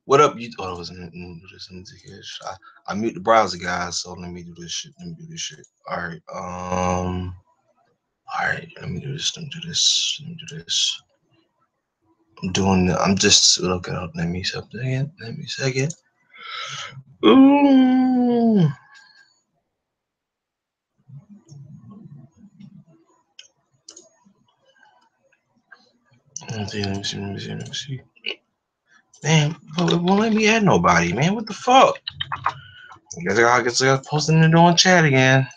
What up? You? Oh, let me do this. Let me do this. I mute the browser, guys. So let me do this shit. Let me do this shit. All right. All right. Let me do this. Let me do this. Let me do this. I'm doing. I'm just looking up. Let me something again. Let me second. Ooh. Let me see. Let me see. Let me see. Let me see. Man, it won't let me add nobody. Man, what the fuck? I guess I got posting it on chat again.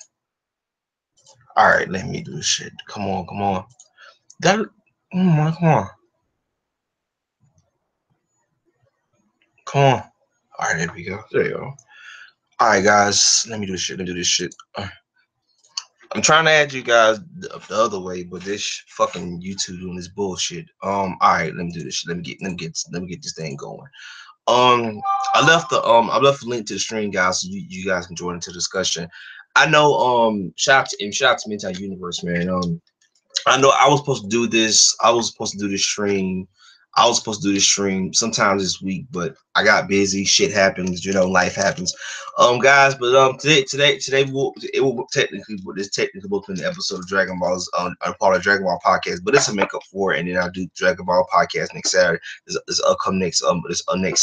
All right. Let me do this shit. Come on. Come on. That. Come on. Come on. Come on. All right. There we go. There you go. All right, guys. Let me do this shit. Let me do this shit. I'm trying to add you guys the other way, but this fucking YouTube doing this bullshit. All right. Let me do this shit. Let me get this thing going. Um, I left the link to the stream, guys, so you guys can join into the discussion. I know. Shout out to Mental Universe, man. I know I was supposed to do this. I was supposed to do this stream. I was supposed to do this stream sometime this week, but I got busy. Shit happens, life happens. Guys, but today it will technically, but it's technically both in the episode of Dragon Ball's a part of Dragon Ball podcast, but it's a makeup for it, and then I'll do Dragon Ball podcast next Saturday. This upcoming next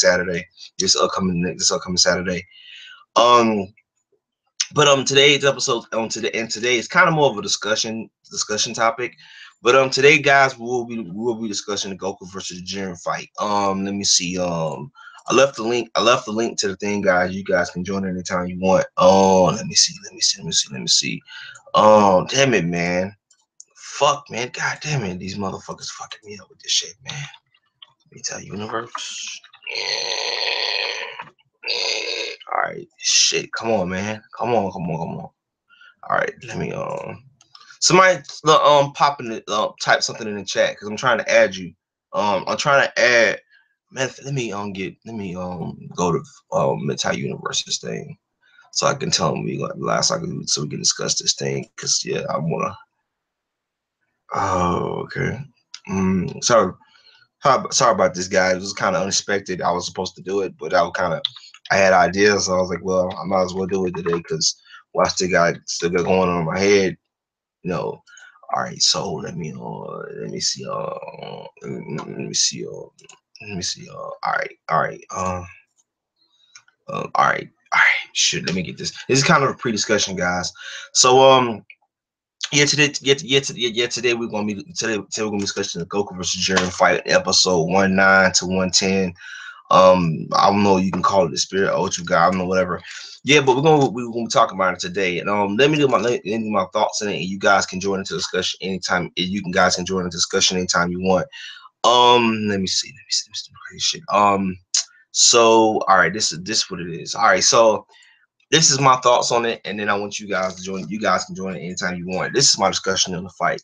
Saturday. This upcoming Saturday. Um, but today's episode today is kind of more of a discussion topic. But today, guys, we will be discussing the Goku versus the Jiren fight. Let me see. I left the link to the thing, guys. You guys can join anytime you want. Oh, let me see. Let me see. Let me see. Let me see. Damn it, man. Fuck, man. God damn it. These motherfuckers fucking me up with this shit, man. Let me tell you, universe. All right, shit. Come on, man. Come on. Come on. Come on. All right, let me somebody pop in the type something in the chat because I'm trying to add you. I'm trying to add man. Let me go to Mental Universe's thing so I can tell them we got last I can so we can discuss this thing because yeah I wanna. Oh okay. Sorry about this, guy. It was kind of unexpected. I was supposed to do it, but I had ideas, so I was like, well, I might as well do it today because what I still got going on in my head. No. All right. So let me see. Let me see. Let me see. All right. All right. All right. All right. Shit. Let me get this. This is kind of a pre-discussion, guys. So yeah. Today we're gonna be discussing the Goku versus Jiren fight, episode 19 to 110. I don't know, you can call it the spirit ultra guy, I don't know, whatever. Yeah, but we're gonna be talking about it today. And let me do my thoughts in it, and you guys can join into discussion anytime. You can guys can join into discussion anytime you want. Let me see shit. So all right, this what it is. All right, so this is my thoughts on it, and then I want you guys to join. You guys can join it anytime you want. This is my discussion on the fight.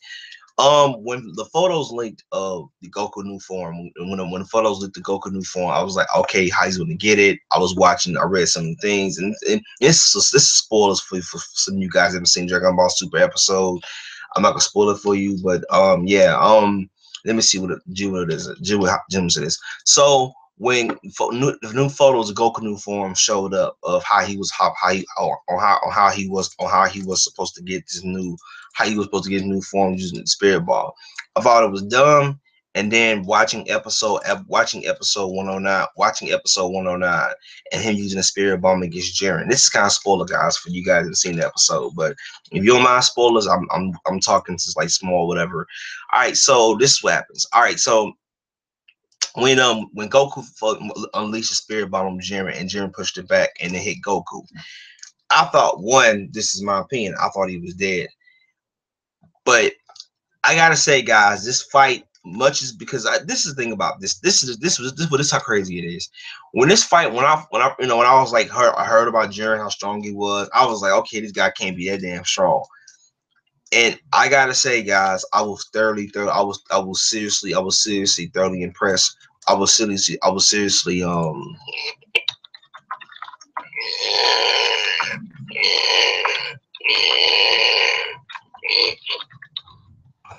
When the photos linked of the Goku new form, when the photos linked the Goku new form, I was like, okay, how he's gonna get it? I was watching, I read some things, and this is spoilers for some of you guys that haven't seen Dragon Ball Super episode. I'm not gonna spoil it for you, but yeah, let me see what it is. Jim says. So when the new photos of Goku new form showed up of how he was how he on how he was supposed to get this new how he was supposed to get his new form using the spirit ball. I thought it was dumb. And then watching episode 109 and him using the spirit bomb against Jiren. This is kind of spoiler, guys, for you guys that have seen the episode. But if you don't mind spoilers, I'm talking just like small, whatever. All right, so this is what happens. All right, so when Goku unleashed the spirit bomb on Jiren and Jiren pushed it back and then hit Goku, I thought this is my opinion, I thought he was dead. But I gotta say, guys, this fight, much is because this is the thing about this. This is how crazy it is. When this fight, when I was like, I heard about Jiren, how strong he was. I was like, okay, this guy can't be that damn strong. And I gotta say, guys, I was seriously thoroughly impressed. I was seriously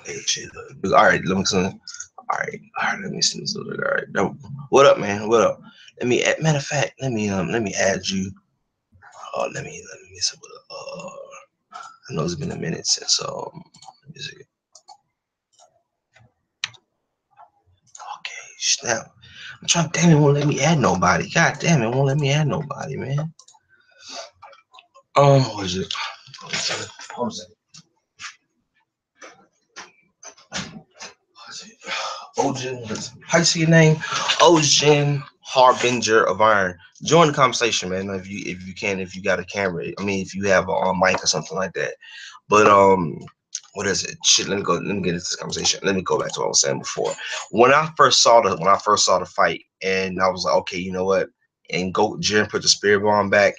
Okay, shit. All right, let me. All right. Let me see this. All right. Now, what up, man? What up? Matter of fact, let me add you. Let me see what. I know it's been a minute since let me see. Okay, snap. I'm trying. Damn, it won't let me add nobody. God damn, it won't let me add nobody, man. What is it? What was it? Ojen, how you see your name? Ojen Harbinger of Iron. Join the conversation, man. If you can, if you got a camera. I mean, if you have a mic or something like that. But what is it? Shit, let me get into this conversation. Let me go back to what I was saying before. When I first saw the fight, and I was like, okay, you know what? And go Jiren put the spirit bomb back.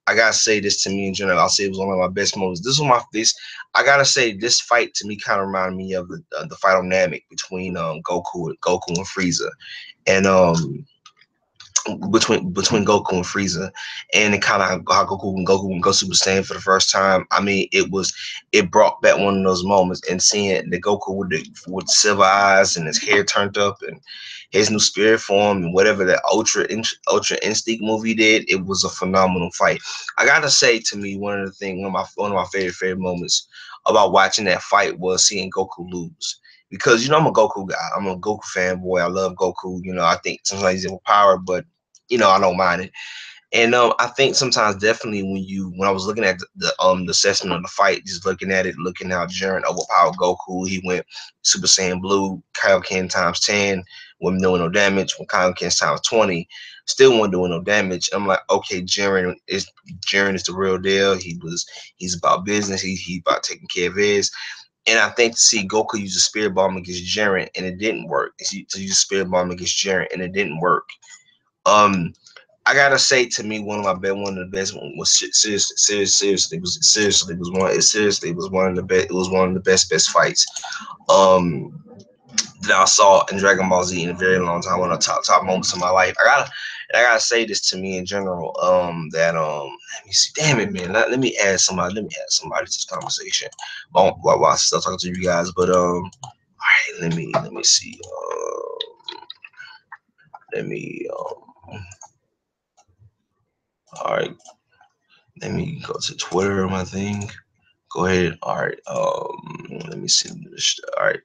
I gotta say this to me in general. I'll say it was one of my best moments. I gotta say this fight to me kind of reminded me of the fight on Namek between Goku and Frieza, and between Goku and Frieza, and it kind of how Goku and go Super Saiyan for the first time. I mean, it brought back one of those moments, and seeing the Goku with silver eyes and his hair turned up and his new spirit form and whatever that Ultra Instinct movie did, it was a phenomenal fight. I gotta say, to me, one of my favorite moments about watching that fight was seeing Goku lose. Because I'm a Goku guy. I'm a Goku fanboy. I love Goku. I think sometimes he's overpowered, but I don't mind it. And I think sometimes definitely when I was looking at the assessment of the fight, just looking at it, looking how Jiren overpowered Goku, he went Super Saiyan Blue, Kaioken times 10, wasn't doing no damage. When Kaioken times 20, still wasn't doing no damage. I'm like, okay, Jiren is the real deal. He's about business. He about taking care of his. And I think to see Goku use a spirit bomb against Jiren and it didn't work. To use a spirit bomb against Jiren and it didn't work. Um, I gotta say, to me, one of the best one was seriously it was one of the best. It was one of the best fights um that I saw in Dragon Ball Z in a very long time. One of the top moments of my life. I gotta say this to me in general. That let me see. Damn it, man. Let me add somebody. Let me add somebody to this conversation. While I still talking to you guys, but all right. Let me see. Let me all right. Let me go to Twitter. My thing. Go ahead. All right. Let me see. All right.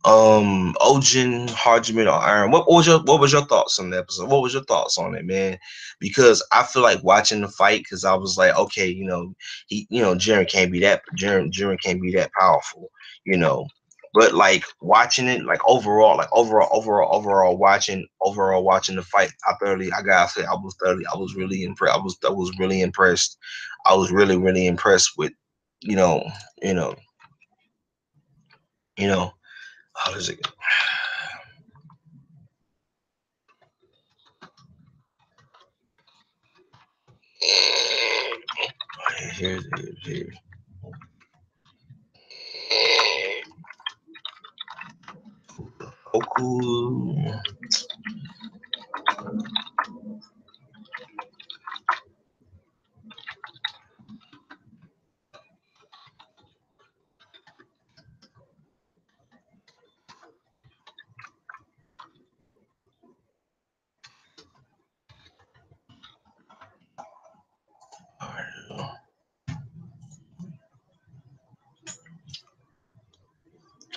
Ojin Harjiman or Iron. What was your thoughts on the episode? What was your thoughts on it, man? Because I feel like watching the fight, because I was like, okay, Jiren can't be that Jiren can't be that powerful, you know. But like watching it, like overall watching the fight, I gotta say I was really impressed. I was really impressed. I was really impressed with, you know, you know, you know, how does it go? Here. Goku.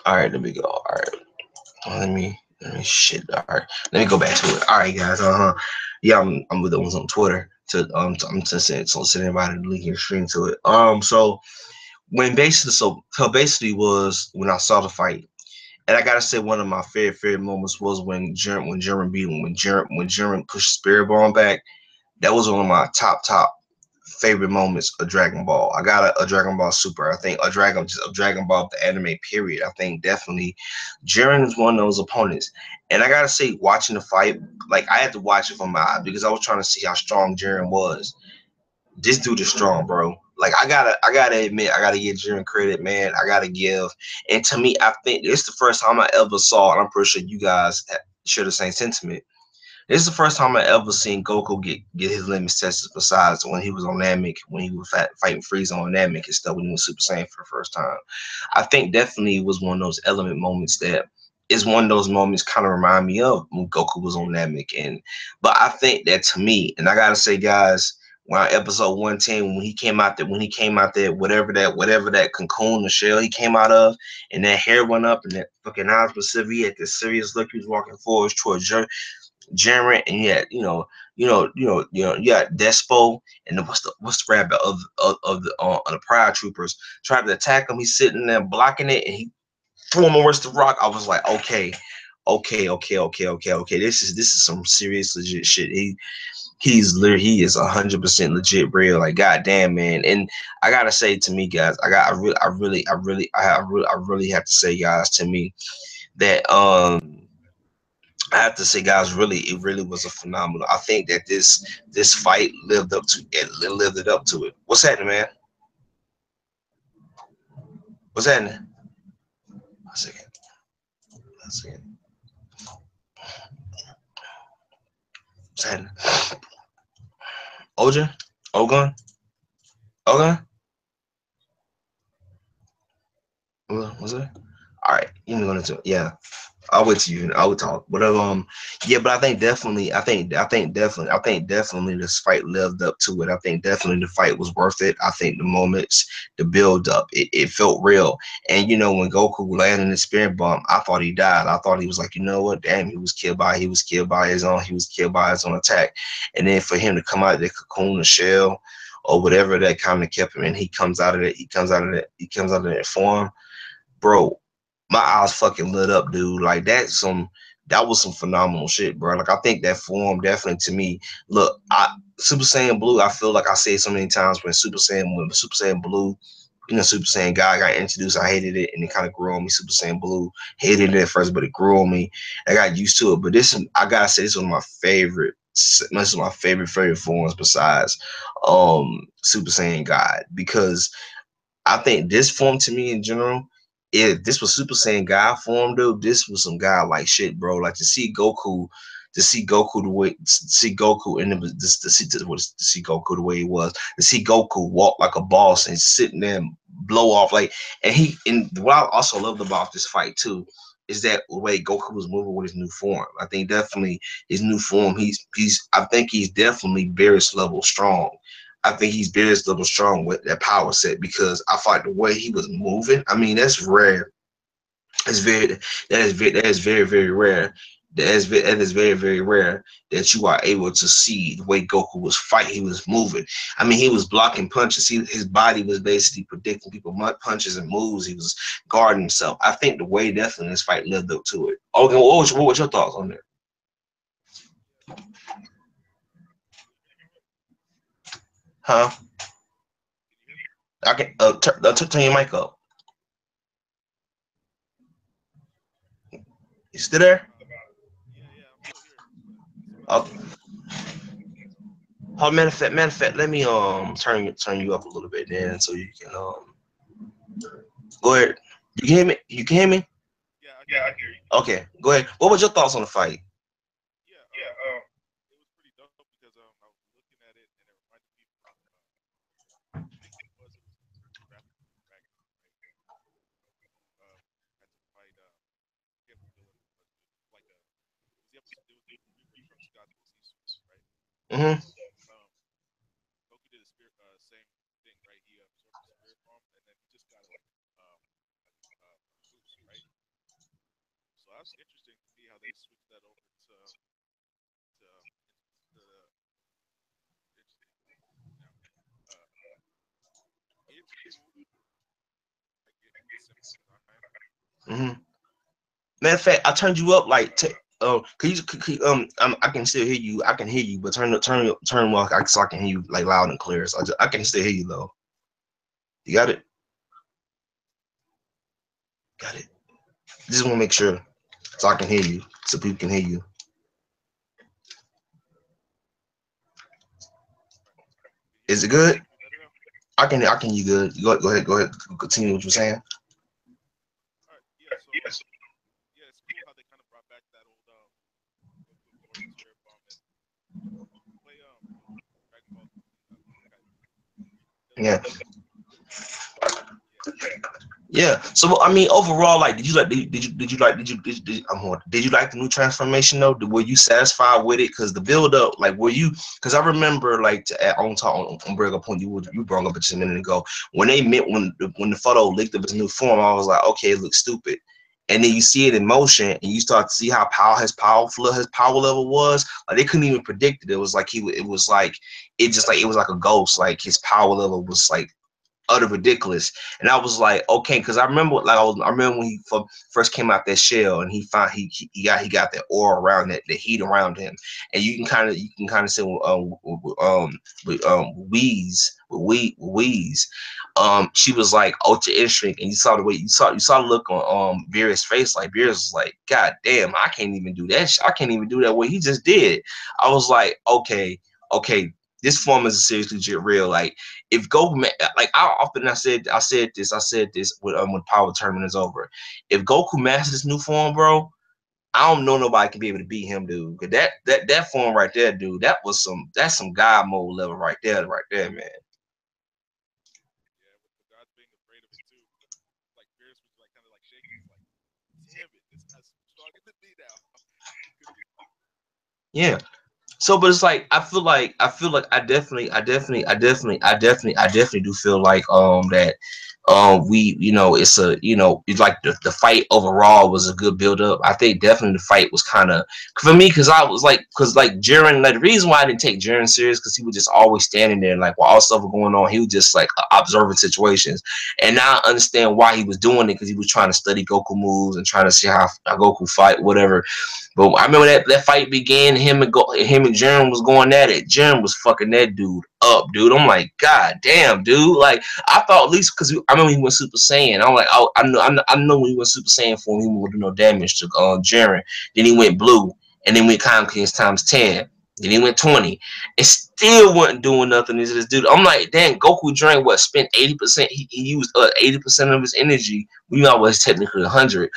All right, there we go. All right, let me shit. All right, let me go back to it. All right, guys. Yeah, I'm with the ones on Twitter I'm just saying so sending everybody the link and stream to it. So basically was when I saw the fight, and I gotta say one of my favorite moments was when Jiren pushed Spirit Bomb back. That was one of my top favorite moments of Dragon Ball. I got a Dragon Ball Super. I think a Dragon Ball the anime period. I think definitely Jiren is one of those opponents. And I gotta say, watching the fight, like I had to watch it from my eye because I was trying to see how strong Jiren was. This dude is strong, bro. Like I gotta admit, I gotta give Jiren credit, man. I gotta give. And to me, I think it's the first time I ever saw, and I'm pretty sure you guys share the same sentiment. This is the first time I ever seen Goku get his limits tested. Besides when he was on Namek, when he was fighting Frieza on Namek and stuff, when he was Super Saiyan for the first time. I think definitely was one of those element moments that it's one of those moments kind of remind me of when Goku was on Namek. And but I think that to me, and I gotta say, guys, when episode 110, when he came out there, whatever that cocoon, the shell he came out of, and that hair went up and that fucking eyes were severe, he had this serious look, he was walking forward towards Jiren, and he had, you got Despo, and what's the rabbit of the Pride Troopers tried to attack him. He's sitting there blocking it, and he threw him against the rock. I was like, okay. This is some serious legit shit. He is 100% legit real. Like, goddamn, man. And I gotta say, to me, guys, I really have to say, guys, to me that I have to say, guys, really, it really was a phenomenal. I think that this fight lived it up to it. What's happening, man? What's happening? One second. One second. What's happening? Ojan? Ogun? Ogun? What's that? All right, you gonna do? Yeah. I'll wait till you. I will talk. But yeah. But I think definitely this fight lived up to it. I think definitely the fight was worth it. I think the moments, the build up, it felt real. And when Goku landed the spirit bomb, I thought he died. I thought he was like, you know what? Damn, he was killed by his own. He was killed by his own attack. And then for him to come out of the cocoon, the shell, or whatever that kind of kept him, and he comes out of it. He comes out of that form, bro. My eyes fucking lit up, dude. Like that was some phenomenal shit, bro. Like I think that form definitely to me. Look, Super Saiyan Blue. I feel like I say so many times when Super Saiyan Blue, Super Saiyan guy got introduced, I hated it, and it kind of grew on me. Super Saiyan Blue, hated it at first, but it grew on me. I got used to it. But I gotta say, this was my favorite. This is my favorite forms besides Super Saiyan God, because I think this form to me in general, if this was Super Saiyan God form, dude, this was some guy like shit, bro. Like to see Goku the way, to see Goku and to see Goku the way he was, to see Goku walk like a boss and sitting there and blow off like, and what I also loved about this fight too is that the way Goku was moving with his new form. I think definitely his new form. I think he's definitely Beerus level strong. I think he's very little strong with that power set because I thought the way he was moving. I mean, that's rare. It's very that is very rare. That is very rare that you are able to see the way Goku was fighting. He was moving. I mean, he was blocking punches. His body was basically predicting people punches and moves. He was guarding himself. I think the way definitely this fight lived up to it. Okay, what was your thoughts on that? Huh? I can turn your mic up. You still there? Okay. Oh, matter of fact, let me turn you up a little bit then, so you can go ahead. You can hear me? You can hear me? Okay, go ahead. What was your thoughts on the fight? Mm-hmm. Mm-hmm. Matter of fact, I turned you up like. I can still hear you. I can hear you, but turn well, so I can hear you like loud and clear. So I can still hear you though. You got it. Got it. Just want to make sure so I can hear you, so people can hear you. Is it good? I can hear you good. Go ahead. Continue what you're saying. Yeah. Yeah. So I mean, overall, like, did you like? Did you like? Did you like the new transformation though? Were you satisfied with it? Because the build up, like, were you? Because I remember, like, to add on top on bring up point you brought up just a minute ago when they met when the photo leaked of his new form. I was like, okay, it looks stupid. And then you see it in motion, and you start to see how his power level was. Like they couldn't even predict it. It was like it was like it was like a ghost. Like his power level was like utter ridiculous. And I was like, okay, because I remember when he first came out that shell and he found he got that aura around that the heat around him, and you can kind of see Wheeze, she was like ultra instinct, and you saw the way you saw the look on Beer's face, like Beer's was like, God damn, I can't even do that. I can't even do that what he just did. I was like, okay, this form is seriously legit real. Like if Goku, like I said this when Power Tournament is over. If Goku masters this new form, bro, I don't know nobody can be able to beat him, dude. Cause that form right there, dude, that's some God mode level right there, man. Yeah, with the gods being afraid of it too. Like Beerus was like kind of like shaking. He's like, damn it, this guy's stronger than me now. He couldn't get. Yeah. So, but it's like I feel like I definitely do feel like that we it's a it's like the fight overall was a good build up. I think definitely the fight was kind of for me because I was like Jiren, like the reason why I didn't take Jiren serious because he was just always standing there, like while all stuff was going on he was just like observing situations. And now I understand why he was doing it because he was trying to study Goku moves and trying to see how Goku fight whatever. But I remember that fight began. Him and Jiren was going at it. Jiren was fucking that dude up, dude. I'm like, God damn, dude. Like I thought at least because I remember he went Super Saiyan. I'm like, oh, I know when he went Super Saiyan for him, he wouldn't do no damage to Jiren. Then he went blue, and then went Kings times 10. Then he went 20. It still wasn't doing nothing to this dude. I'm like, damn, Goku drank what? Spent 80%. He used 80% of his energy. We know was technically 100%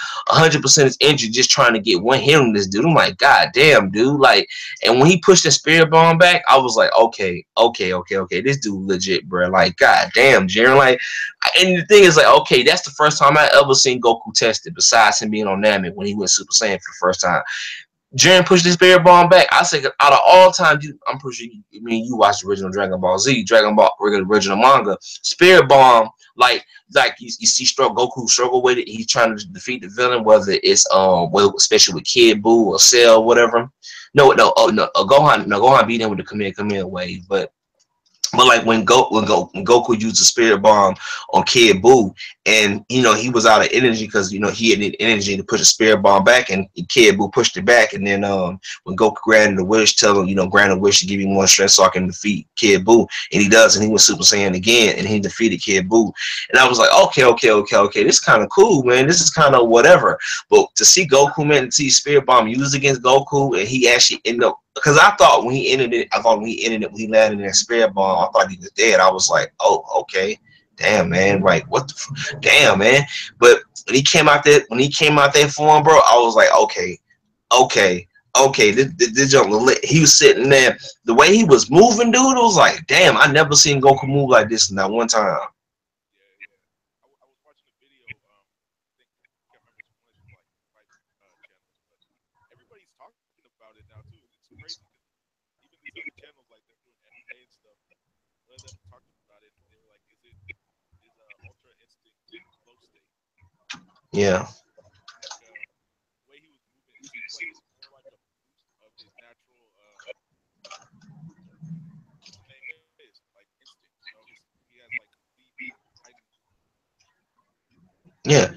his energy just trying to get one hit on this dude. I'm like, God damn, dude. Like, and when he pushed the spirit bomb back, I was like, okay. This dude legit, bro. Like, God damn, Jiren. Like, and the thing is, like, okay, that's the first time I ever seen Goku tested, besides him being on Namek when he went Super Saiyan for the first time. Jiren pushed this spirit bomb back. I say, out of all time, I'm pretty sure you watched the original Dragon Ball Z, Dragon Ball original manga. Spirit bomb, like you see, Goku struggle with it. He's trying to defeat the villain, whether it's especially with Kid Buu or Cell, whatever. Gohan beat him with the Kamehameha wave, but like when Goku used the spirit bomb on Kid Buu, and he was out of energy because he had energy to push the spirit bomb back, and Kid Buu pushed it back, and then when Goku granted the wish, tell him grant a wish to give him more strength so I can defeat Kid Buu, and he does, and he went Super Saiyan again, and he defeated Kid Buu, and I was like, okay, this is kind of cool, man, this is kind of whatever, but to see Goku, man, to see spirit bomb used against Goku, and he actually ended up. Because I thought when he ended it, when he landed in that spirit bomb, I thought he was dead. I was like, oh, okay, damn, man, like what the, damn, man. But when he came out there for him, bro, I was like, okay. This junk, he was sitting there, the way he was moving, dude. It was like, damn, I never seen Goku move like this in that one time. Yeah, yeah. I was watching a video. I can't remember. It's one of these like fight channels, but everybody's talking about it now too. It's crazy because even these other channels, like they're doing anime and stuff. One of them talked about it, and they were like, is Ultra Instinct flow state?" Yeah, Like the way he was moving, it seems like it's more like a boost of his natural what's the name is like instinct. His he has like complete heightened. yeah. I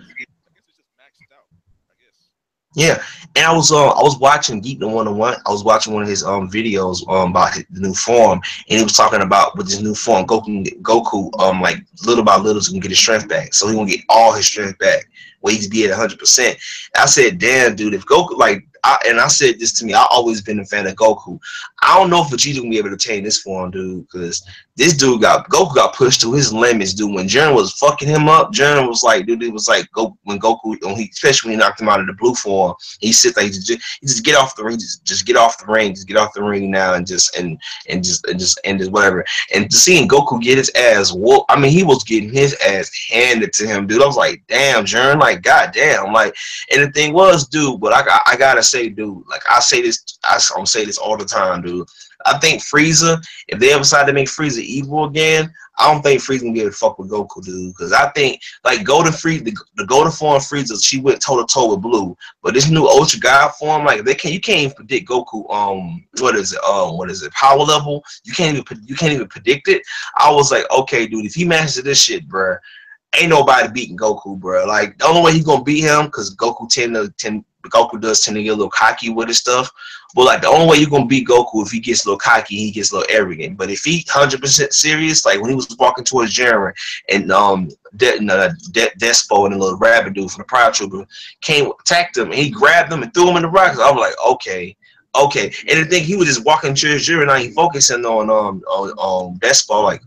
guess it's just maxed out. I guess. Yeah, and I was watching Geek the 101. I was watching one of his videos about the new form, and he was talking about with his new form, Goku like little by little is gonna get his strength back. So he gonna get all his strength back. Where he's be at 100%. I said, damn, dude, if Goku like I said this to me. I always been a fan of Goku. I don't know if Vegeta gonna be able to obtain this form, dude, because this dude Goku got pushed to his limits, dude. When Jiren was fucking him up, Jiren was like, dude, it was like when Goku, especially when he knocked him out of the blue form, he said like, he just get off the ring, just get off the ring, just get off the ring now, and just end this whatever. And seeing Goku get his ass whooped, I mean, he was getting his ass handed to him, dude. I was like, damn, Jiren, like, goddamn, like. And the thing was, dude, but I gotta say, dude, like I say this, I'm say this all the time, dude. I think Frieza, if they ever decide to make Frieza evil again, I don't think Frieza gonna be able to fuck with Goku, dude. Because I think like Golden the Golden form Frieza, she went toe to toe with Blue. But this new Ultra God form, like you can't even predict Goku. What is it? Power level. You can't even predict it. I was like, okay, dude, if he masters this shit, bruh, ain't nobody beating Goku, bro. Like the only way he's gonna beat him, because Goku does tend to get a little cocky with his stuff. But like the only way you're gonna beat Goku if he gets a little cocky, he gets a little arrogant. But if he 100% serious, like when he was walking towards Jiren and Despo and the little rabbit dude from the Pride Trooper came attacked him and he grabbed him and threw him in the rocks, I was like, okay. Okay, and the thing he was just walking towards Jiren, now he focusing on Despo, like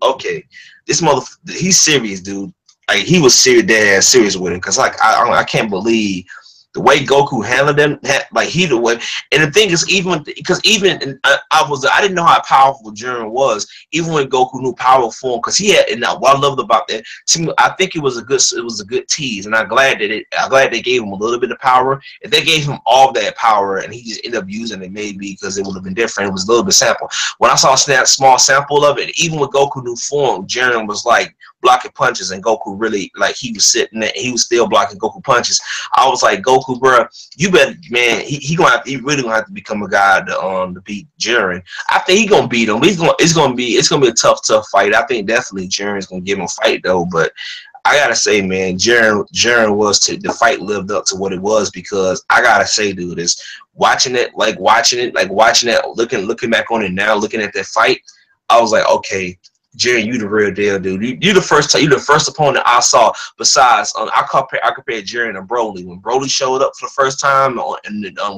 okay, this he's serious, dude. Like he was serious, dead ass serious with him. Cause like I can't believe the way Goku handled them. Like he the way, and the thing is, even because I didn't know how powerful Jiren was, even when Goku knew power form. Cause he had, and what I loved about that, to me, I think it was a good tease, and I'm glad they gave him a little bit of power. If they gave him all that power and he just ended up using it, maybe because it would have been different. It was a little bit sample. When I saw a small sample of it, even with Goku new form, Jiren was like blocking punches, and Goku really, like, he was sitting there, he was still blocking Goku punches. I was like, Goku, bro, you better, man, he really gonna have to become a guy to beat Jiren. I think he gonna beat him. It's gonna be a tough fight. I think definitely Jiren's gonna give him a fight though, but I gotta say, man, Jiren was the fight lived up to what it was, because I gotta say, dude, is watching it, looking back on it now, looking at that fight, I was like, okay, Jiren, you the real deal, dude. You the first opponent I saw. Besides, I compared Jiren and Broly. When Broly showed up for the first time on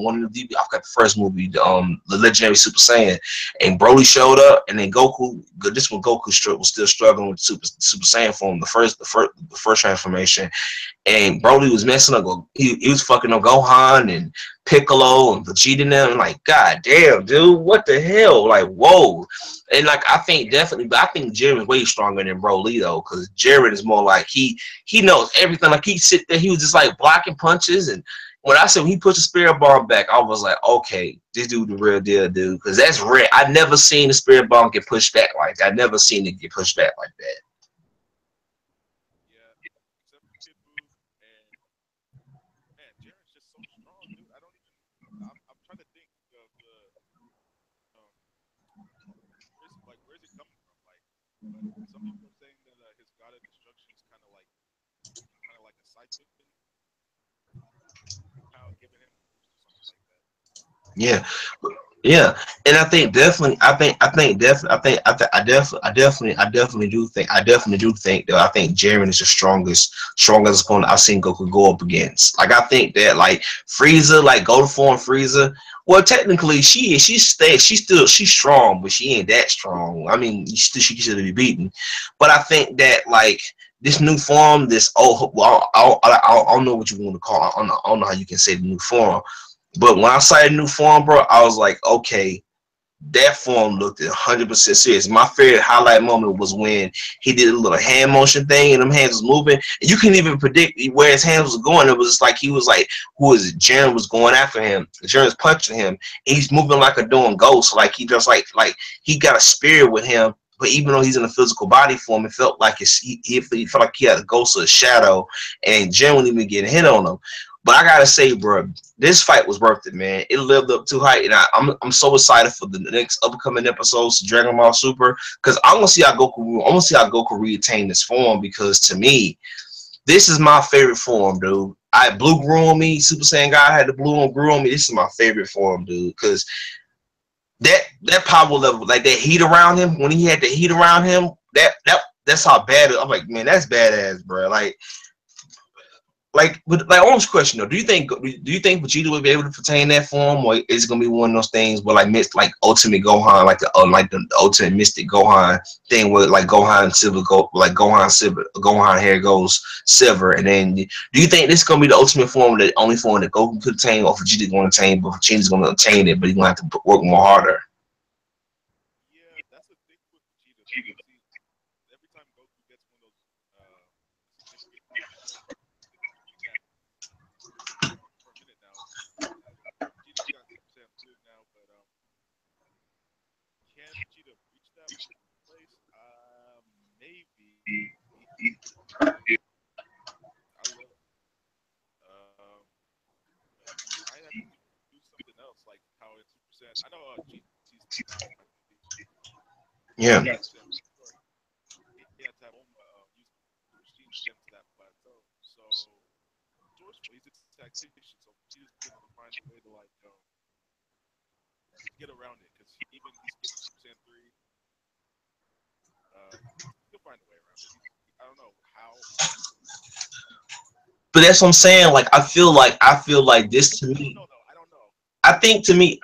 one of the, I forgot the first movie, the Legendary Super Saiyan, and Broly showed up, and then Goku. This one, Goku was still struggling with Super Saiyan form, the first transformation, and Broly was messing up. He was fucking up Gohan and Piccolo and Vegeta and them. Like, god damn, dude, what the hell? Like, whoa. And like, I think Jiren is way stronger than Broly though, because Jiren is more like he knows everything. Like he sit there, he was just like blocking punches, and when he put the spirit bomb back, I was like, okay, this dude the real deal, dude, because that's rare. I never seen the spirit bomb get pushed back like that. I never seen it get pushed back like that. Yeah, except for Kid Buu, and man, Jiren's just so strong, dude. I don't even. I'm trying to think of the um, where's it coming from? Like, but some people are saying that his God of Destruction is kind of like a Siphon, how giving him a boost or something like that. Yeah, yeah, and I think definitely, I definitely do think that I think Jiren is the strongest opponent I've seen Goku go up against. Like I think that like Frieza, like Golden Form Frieza. Well, technically, she's strong, but she ain't that strong. I mean, she should be beaten. But I think that like this new form, I don't know what you want to call it. I don't know how you can say the new form. But when I saw a new form, bro, I was like, okay, that form looked 100% serious. My favorite highlight moment was when he did a little hand motion thing and them hands was moving. And you couldn't even predict where his hands was going. It was just like he was like, who is it? Jiren was going after him. Jiren's punching him. And he's moving like a doing ghost. Like he just like he got a spirit with him. But even though he's in a physical body form, it felt like he felt like he had a ghost or a shadow. And Jiren wasn't even getting hit on him. But I gotta say, bro, this fight was worth it, man. It lived up to hype, and I'm so excited for the next upcoming episodes of Dragon Ball Super, because I want to see how Goku retain this form, because to me, this is my favorite form, dude. Blue grew on me. Super Saiyan God had the blue and grew on me. This is my favorite form, dude, because that power level, like that heat around him, when he had the heat around him, that's how bad it, I'm like, man, that's badass, bro. Like, But like, honest question though, do you think Vegeta will be able to retain that form, or is it gonna be one of those things where like like Ultimate Gohan, like the Ultimate Mystic Gohan thing, where like Gohan Silver go like Gohan Silver, Gohan hair goes silver, and then do you think this is gonna be the ultimate form, the only form that Goku could attain, or Vegeta gonna attain, but Vegeta's gonna attain it, but he's gonna have to work more harder? Yeah, that's the thing with Vegeta though. See, every time Goku gets one of those significant moments where he's at for a minute now. Vegeta's got Super Saiyan blue now, but can Vegeta reach that place? Maybe. I love. But he might have to do something else, like how in Super Saiyan. I know GT's not in my opinion, but Yeah. in Super Saiyan before, he had to have Oma use the machine to get him to that plateau. So resourceful, he's a tactician. So Vegeta's gonna find a way to like get around it because even he skipped Super Saiyan 3. He'll find a way around it. I don't know how, but But that's what I'm saying. Like I feel like this to I don't me. know though. I don't know. I think definitely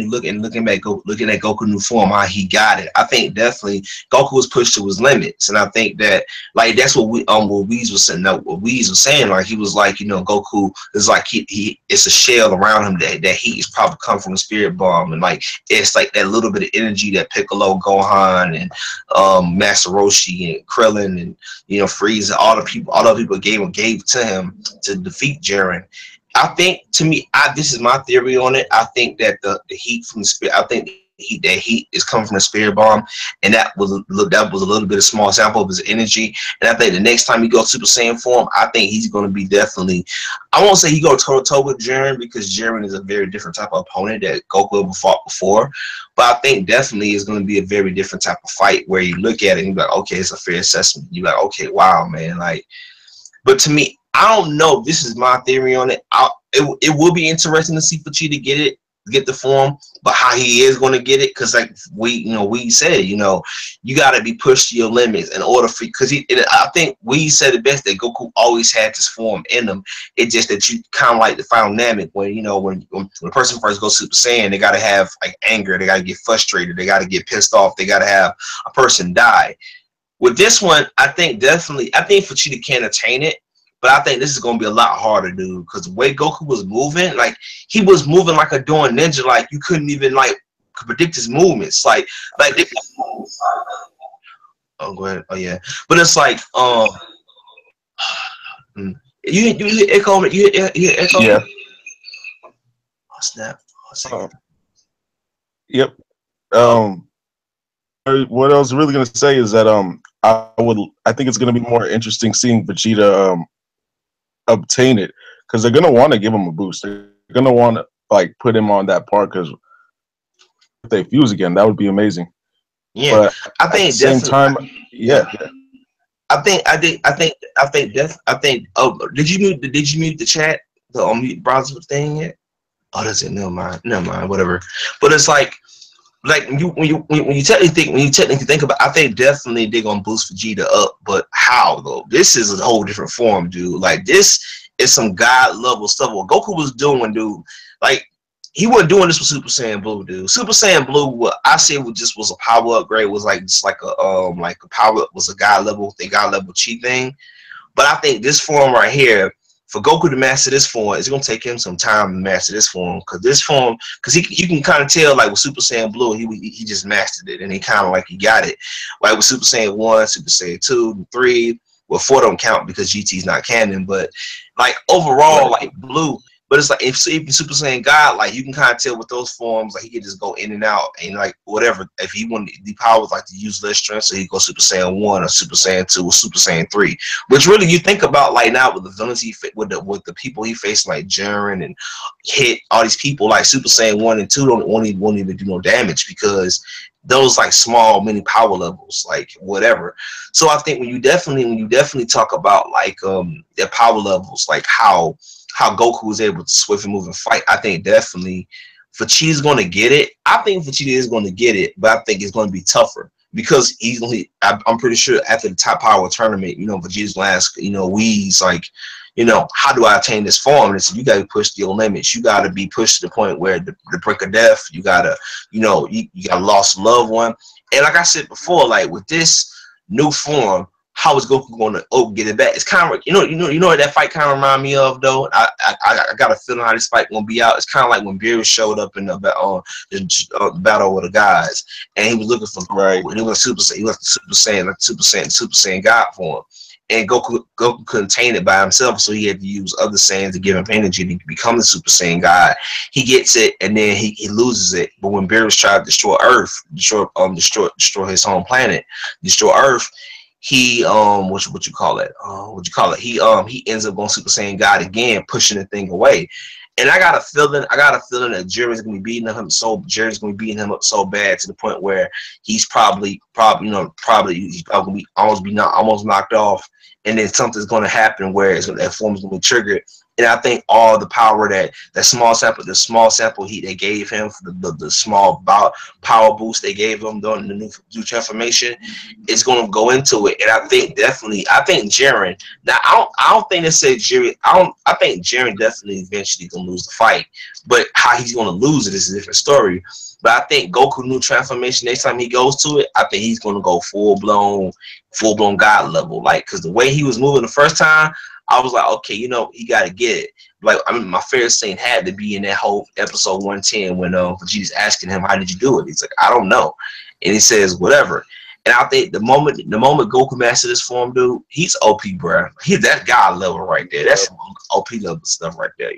looking at Goku new form, how he got it. I think definitely Goku was pushed to his limits, and I think that like that's what Weez was saying. What Weez was saying, like he was like, Goku is like he it's a shell around him that heat is probably come from the spirit bomb, and like it's like that little bit of energy that Piccolo, Gohan, and Master Roshi and Krillin and Frieza, all the people gave to him to defeat Jiren. I think to me, this is my theory on it. I think that the heat from the spirit, I think that heat is coming from the spirit bomb, and that was a little bit of small sample of his energy. And I think the next time he goes Super Saiyan form, I think he's going to be definitely. I won't say he go toe to toe with Jiren because Jiren is a very different type of opponent that Goku ever fought before. But I think definitely is going to be a very different type of fight where you look at it and you're like, okay, it's a fair assessment. You're like, okay, wow, man, like. But to me, I don't know. This is my theory on it. It will be interesting to see Vegeta get the form, but how he is going to get it, because like we said, you got to be pushed to your limits in order for, because I think we said it best that Goku always had this form in him. It's just that you kind of like the final dynamic when when a person first goes Super Saiyan, they got to have like anger, they got to get frustrated, they got to get pissed off, they got to have a person die. With this one, I think Vegeta can attain it, but I think this is gonna be a lot harder, dude. Because the way Goku was moving, like he was moving like a doing ninja, like you couldn't even like predict his movements, oh, go ahead. Oh yeah, but it's like you echo me, you echo me. Yeah. Oh, snap. Oh, Uh, yep. Um, what I was really gonna say is that I think it's gonna be more interesting seeing Vegeta obtain it, because they're gonna want to give him a boost. They're gonna want to like put him on that part, because if they fuse again, that would be amazing. Yeah, But I at the think same definitely. time, Yeah, yeah, yeah. I think. Oh, did you mute the chat, the unmute browser thing yet? Oh, that's it. Never mind. Whatever. But it's like when you technically think about it, I think definitely they're gonna boost Vegeta up, but how though? This is a whole different form, dude. Like this is some god level stuff. What Goku was doing, dude, like he wasn't doing this with Super Saiyan Blue, dude. Super Saiyan Blue, what I said was a power upgrade, was like just like a power was a god level cheat thing. But I think this form right here, for Goku to master this form, it's gonna take him some time to master this form, because you can kind of tell like with Super Saiyan Blue, he just mastered it, and he kind of like he got it. Like with Super Saiyan 1, Super Saiyan 2, and 3. Well, 4 don't count because GT's not canon, but like overall, Right. like Blue. But it's like if Super Saiyan God, like you can kind of tell with those forms, like he could just go in and out, and like whatever. If he wanted the powers like to use less strength, so he go Super Saiyan 1 or Super Saiyan 2 or Super Saiyan 3. Which really you think about like now with the villains with the people he faced like Jiren and hit all these people, like Super Saiyan 1 and 2 won't even do no damage, because those like small mini power levels, like whatever. So I think when you definitely talk about like their power levels, like how Goku was able to swift and move and fight, I think definitely Vegeta's going to get it. I think Vegeta is going to get it, but I think it's going to be tougher. because I'm pretty sure after the top power tournament, Vegeta's gonna ask, Whis like, how do I attain this form? And so you got to push your limits. You got to be pushed to the point where the brink of death. You gotta, you got lost a loved one. And like I said before, like with this new form, how is Goku going to get it back? It's kind of like, you know what that fight kind of remind me of though. I got a feeling how this fight gonna be out. It's kind of like when Beerus showed up in the battle with the guys, and he was looking for Goku, Right. and he was Super Saiyan, like Super Saiyan God form. And Goku couldn't contain it by himself, so he had to use other Saiyans to give him energy to become the Super Saiyan God. He gets it, and then he loses it. But when Beerus tried to destroy Earth, destroy his home planet, destroy Earth, he what you call it? He ends up going Super Saiyan God again, pushing the thing away. And I got a feeling that Jiren's gonna be beating him up so bad to the point where he's probably he's probably gonna be almost knocked off, and then something's gonna happen where that form is gonna be triggered. And I think all the power that small sample heat they gave him for the small power boost they gave him during the new transformation is going to go into it. And I think Jiren. Now I don't think they said Jiren. I think Jiren definitely eventually gonna lose the fight, but how he's gonna lose it is a different story. But I think Goku new transformation next time he goes to it, I think he's gonna go full blown God level. Like, because the way he was moving the first time, I was like, okay, he got to get it. Like, I mean, my favorite scene had to be in that whole episode 110 when Vegeta's asking him, how did you do it? He's like, I don't know. And he says, whatever. And I think the moment Goku mastered this form, dude, he's OP, bro. He's that God level right there. That's OP level stuff right there,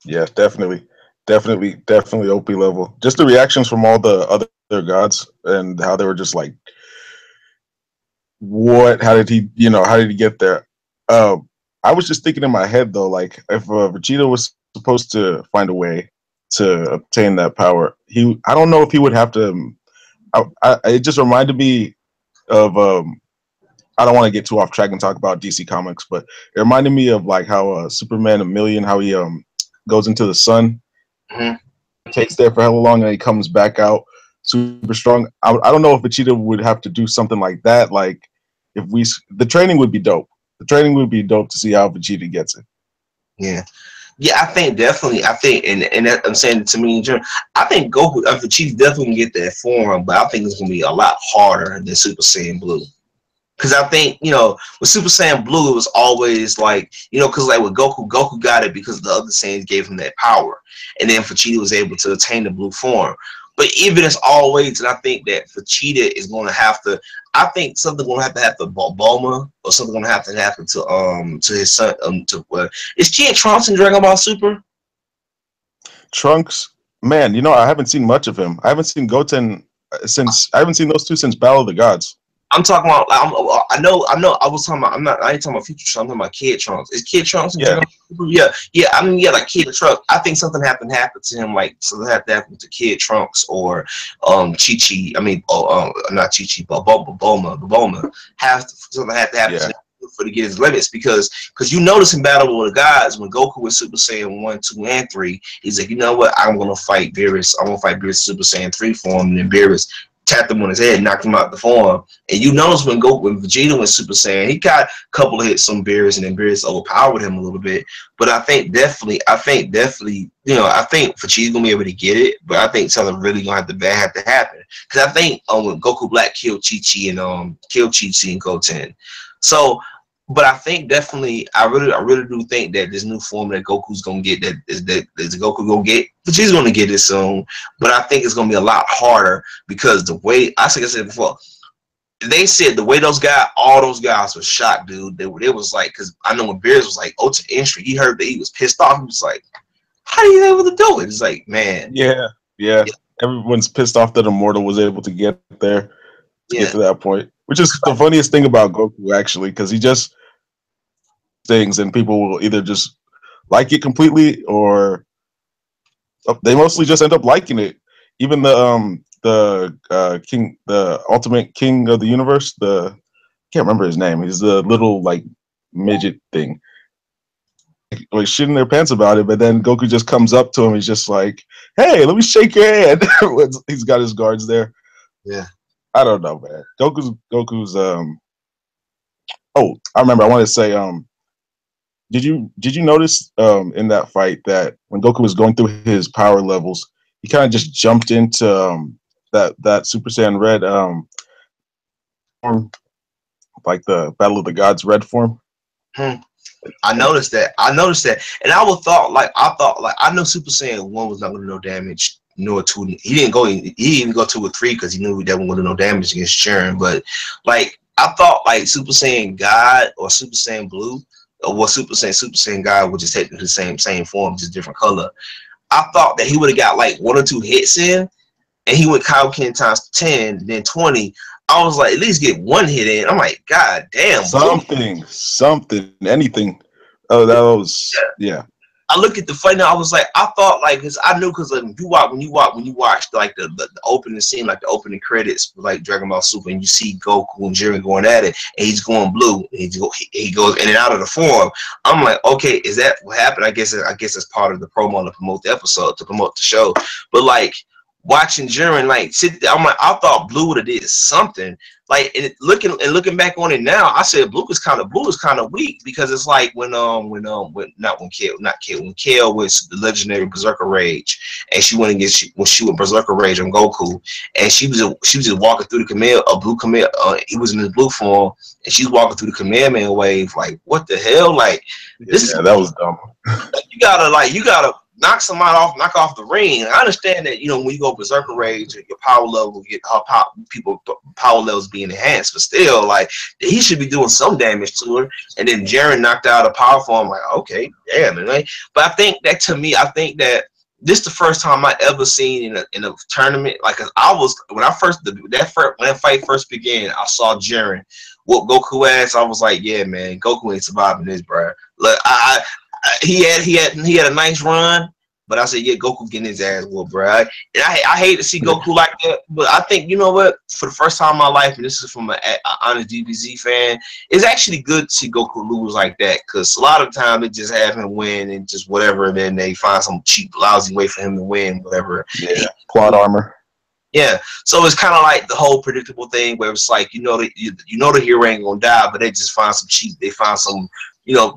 Yeah, definitely OP level. Just the reactions from all the other gods and how they were just like, what? How did he get there? I was just thinking in my head though, like if Vegeta was supposed to find a way to obtain that power, I don't know if he would have to. It just reminded me of. I don't want to get too off track and talk about DC Comics, but it reminded me of like how Superman 1,000,000, how he goes into the sun, takes there for hella long, and he comes back out super strong. I don't know if Vegeta would have to do something like that. Like the training would be dope. The training would be dope to see how Vegeta gets it. Yeah. Yeah, I think definitely. I think, and that, I'm saying to me in general, I think Goku, Vegeta definitely can get that form, but I think it's gonna be a lot harder than Super Saiyan Blue. Because I think, with Super Saiyan Blue, it was always like, because like with Goku got it because the other Saiyans gave him that power, and then Vegeta was able to attain the blue form. But even as always, and I think that Vegeta is going to have to. I think something going to happen to Bulma, or something going to happen to his son. Is Trunks in Dragon Ball Super? Trunks, man, I haven't seen much of him. I haven't seen Goten I haven't seen those two since Battle of the Gods. I'm talking about. I know. I was talking about. I ain't talking about future Trunks. I'm talking about Kid Trunks. Is Kid Trunks? Yeah. Yeah. I mean, yeah, like Kid Trunks. I think something happened to him. Like something had to happen to Kid Trunks or Chi Chi. I mean, not Chi Chi, but Bulma. Something had to happen to him for to get his limits because you notice in Battle with the Gods when Goku was Super Saiyan 1, 2, and 3, he's like, you know what? I'm gonna fight Beerus. I'm gonna fight Beerus Super Saiyan 3 form, and then Beerus tapped him on his head, knocked him out the form. And you notice when Vegeta went Super Saiyan, he got a couple of hits on Beerus, and then Beerus overpowered him a little bit. But I think definitely, I think Vegeta's gonna be able to get it, but I think something really gonna have to happen. Because I think when Goku Black killed Chi Chi and Goten. So, but I think definitely, I really do think that this new form that Goku's gonna get, that Goku gonna get, Vegeta's gonna get it soon. But I think it's gonna be a lot harder because the way I said before, they said the way all those guys were shocked, dude. They was like, because I know when Beerus was like, oh, to entry, he heard that he was pissed off. He was like, how are you able to do it? It's like, man. Yeah. Everyone's pissed off that Immortal was able to get there, get to that point. Which is the funniest thing about Goku, actually, because he just things and people will either just like it completely or they mostly just end up liking it. Even the king, the ultimate king of the universe, I can't remember his name. He's the little like midget thing. Like shitting their pants about it, but then Goku just comes up to him. He's just like, "Hey, let me shake your hand." He's got his guards there. Yeah. I don't know, man. Goku's. Oh, I remember. I wanted to say. Did you notice in that fight that when Goku was going through his power levels, he kind of just jumped into that Super Saiyan Red form, like the Battle of the Gods Red form. Hmm. I noticed that. I noticed that, and I thought I know Super Saiyan 1 was not going to do no damage. Nor two. He didn't go. He didn't even go 2 or 3 because he knew that wasn't going to do no damage against Jiren. But like I thought, like Super Saiyan God or Super Saiyan Blue, or what Super Saiyan God, which is technically the same form, just different color. I thought that he would have got like 1 or 2 hits in, and he went Kaioken times 10, then 20. I was like, at least get 1 hit in. I'm like, God damn, Blue. Something, anything. Oh, that was yeah. I look at the fight now. I was like, I thought like, cause I knew, cause like, when you watch like the opening scene, like the opening credits, like Dragon Ball Super, and you see Goku and Jiren going at it, and he's going blue, and he goes in and out of the form. I'm like, okay, is that what happened? I guess it's part of the promo to promote the episode, to promote the show. But like watching Jiren like sit there, I'm like, I thought Blue would have did something. Like looking back on it now, I said Blue is kind of weak because it's like when Kale was the legendary Berserker Rage, and she went against when she went Berserker Rage on Goku, and she was just walking through the command, a blue command. He was in his blue form, and she's walking through the Commandment wave. Like what the hell? Like this Yeah, that was dumb. you gotta knock somebody off, knock off the ring. I understand that when you go Berserker Rage, your power level get people power levels being enhanced, but still, like he should be doing some damage to her. And then Jiren knocked out a power form. Like okay, damn, man. Like, but I think that this is the first time I ever seen in a tournament. Like I was when that fight first began, I saw Jiren whoop Goku ass. I was like, yeah, man, Goku ain't surviving this, bro. Look, he had a nice run, but I said, yeah, Goku getting his ass whooped, bro. And I hate to see Goku like that, but I think you know what? For the first time in my life, and this is from an honest DBZ fan, it's actually good to see Goku lose like that because a lot of time it just have him win and just whatever, and then they find some cheap, lousy way for him to win, whatever. Yeah, plot armor. Yeah, so it's kind of like the whole predictable thing where it's like the hero ain't gonna die, but they just find some cheap. They find some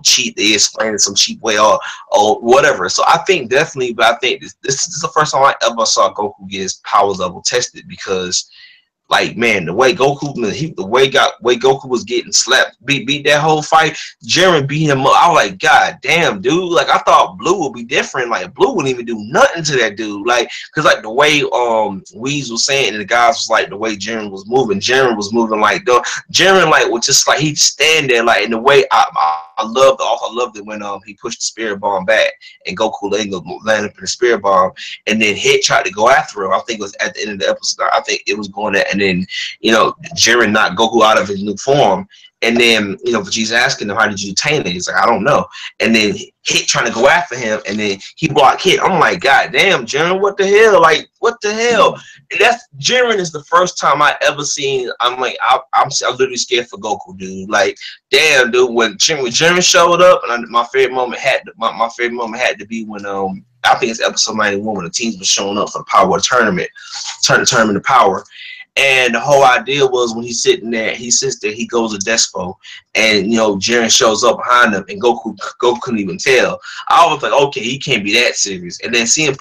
cheat. They explain it some cheap way or whatever. So I think definitely, but I think this is the first time I ever saw Goku get his power level tested because. Like man, the way Goku was getting slapped, beat that whole fight. Jiren beat him up. I was like, God damn, dude. Like I thought Blue would be different. Like Blue wouldn't even do nothing to that dude. Like, cause like the way Weez was saying, and the guys was like the way Jiren was moving. Jiren was moving like Jiren like was just like he'd stand there like in the way I loved it when he pushed the spirit bomb back and Goku landed up in the spirit bomb and then Hit tried to go after him. I think it was at the end of the episode. I think it was going at. And then, Jiren knocked Goku out of his new form. And then, Vegeta's asking him, how did you attain it? He's like, I don't know. And then Hit trying to go after him. And then he blocked Hit. I'm like, God damn, Jiren, what the hell? Like, what the hell? And Jiren is the first time I ever seen, I'm like, I'm literally scared for Goku, dude. Like, damn, dude, when Jiren showed up, and my favorite moment had to be when, I think it's episode 91 when the teams were showing up for the Power Tournament, turn the tournament to Power. And the whole idea was when he's sitting there, he sits there, he goes to Despo, and Jiren shows up behind him, and Goku couldn't even tell. I was like, okay, he can't be that serious. And then seeing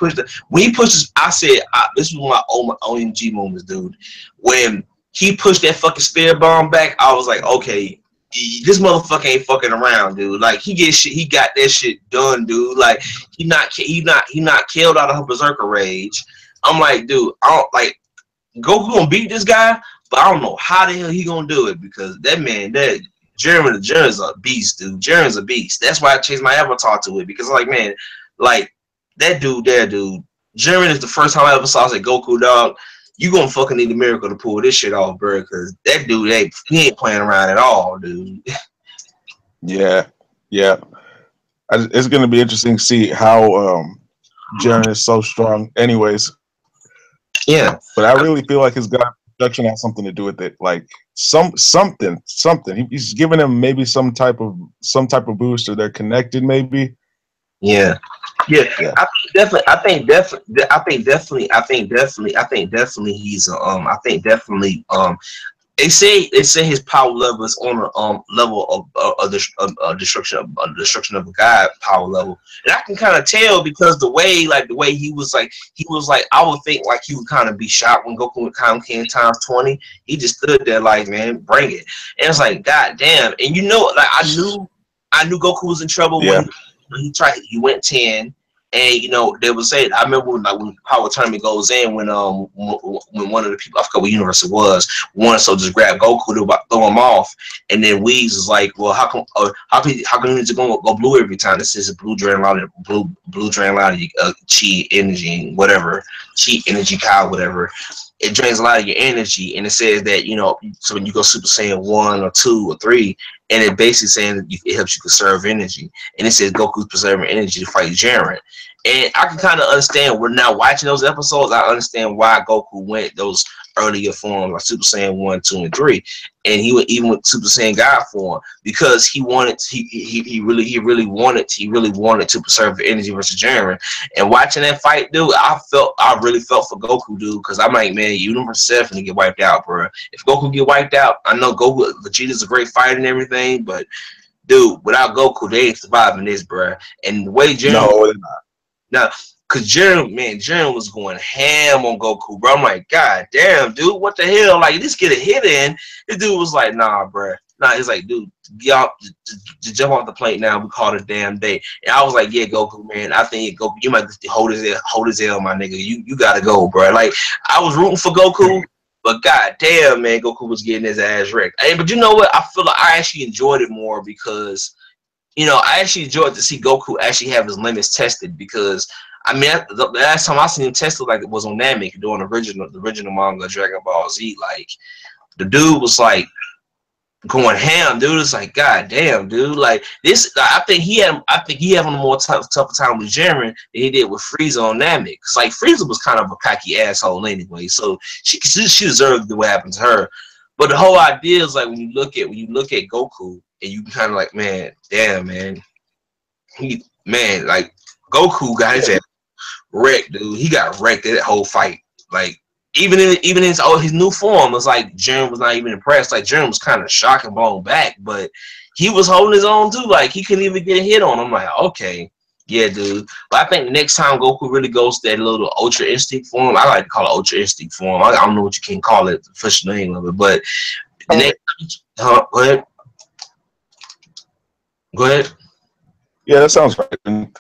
when he pushes, I said, this was my OMG moments, dude. When he pushed that fucking spear bomb back, I was like, okay, this motherfucker ain't fucking around, dude. Like he got that shit done, dude. Like he not killed out of her berserker rage. I'm like, dude, I don't like. Goku gonna beat this guy, but I don't know how the hell he gonna do it because Jiren's a beast, dude. Jiren's a beast. That's why I changed my avatar to it because like man, like that dude there, dude. Jiren is the first time I ever saw. I said, Goku, dog, you gonna fucking need a miracle to pull this shit off, bro. Because that dude he ain't playing around at all, dude. Yeah. It's gonna be interesting to see how Jiren is so strong. Anyways. Yeah, but I really feel like his God production has something to do with it. Like something. He's giving him maybe some type of boost, or they're connected, maybe. Yeah, yeah. Yeah, I think definitely. I think definitely. I think definitely. I think definitely. I think definitely. He's a. I think definitely. They say his power level is on a level of destruction of a god power level, and I can kind of tell because the way he was like I would think like he would kind of be shocked when Goku would kind of came times 20. He just stood there like, man, bring it, and it's like, god damn. And you know, like I knew Goku was in trouble yeah, when he went 10. And you know they would say, I remember when power tournament goes in when one of the people, I forgot what universe it was, one so just grab Goku to throw him off, and then Whis is like, well, how come you just go blue every time? This is a blue drain a lot of chi energy, whatever, chi energy cow, whatever. It drains a lot of your energy, and it says that so when you go Super Saiyan 1 or 2 or 3, and it basically saying that it helps you conserve energy, and it says Goku's preserving energy to fight Jiren. And I can kind of understand. We're now watching those episodes. I understand why Goku went those earlier forms like Super Saiyan 1, 2, and 3, and he went even with Super Saiyan God form because he wanted he really wanted to preserve the energy versus Jiren. And watching that fight, dude, I really felt for Goku, dude, because I'm like, man, Universe 7 to get wiped out, bro. If Goku get wiped out, I know Goku Vegeta's a great fighter and everything, but dude, without Goku, they ain't surviving this, bro. And the way Jiren no, now, cause Jiren was going ham on Goku, bro. I'm like, God damn, dude, what the hell? Like, just get a hit in. This dude was like, nah, bro. Nah, he's like, dude, y'all just jump off the plate now. We call it a damn day. And I was like, yeah, Goku, man. I think Goku, you might hold his L, my nigga. You gotta go, bro. Like, I was rooting for Goku, but god damn, man, Goku was getting his ass wrecked. Hey, but you know what? I feel like I actually enjoyed it more because I actually enjoyed to see Goku actually have his limits tested because I mean the last time I seen him tested like it was on Namek doing the original manga Dragon Ball Z. Like the dude was like going ham, dude. It's like god damn, dude. Like this, I think he had a more tougher time with Jiren than he did with Frieza on Namek. Cause like Frieza was kind of a cocky asshole anyway, so she deserved what happened to her. But the whole idea is like when you look at Goku and you kind of like, man, damn, man, like Goku got his ass wrecked, dude. He got wrecked at that whole fight. Like even in his new form, was like Jiren was not even impressed. Like Jiren was kind of shocked and blown back, but he was holding his own too. Like he couldn't even get a hit on him. I'm like, okay. Yeah, dude. But I think the next time Goku really goes to that little Ultra Instinct form, I like to call it Ultra Instinct form. I don't know what you can call it, the official name of it, but the next, go ahead. Go ahead. yeah, that sounds right. Sounds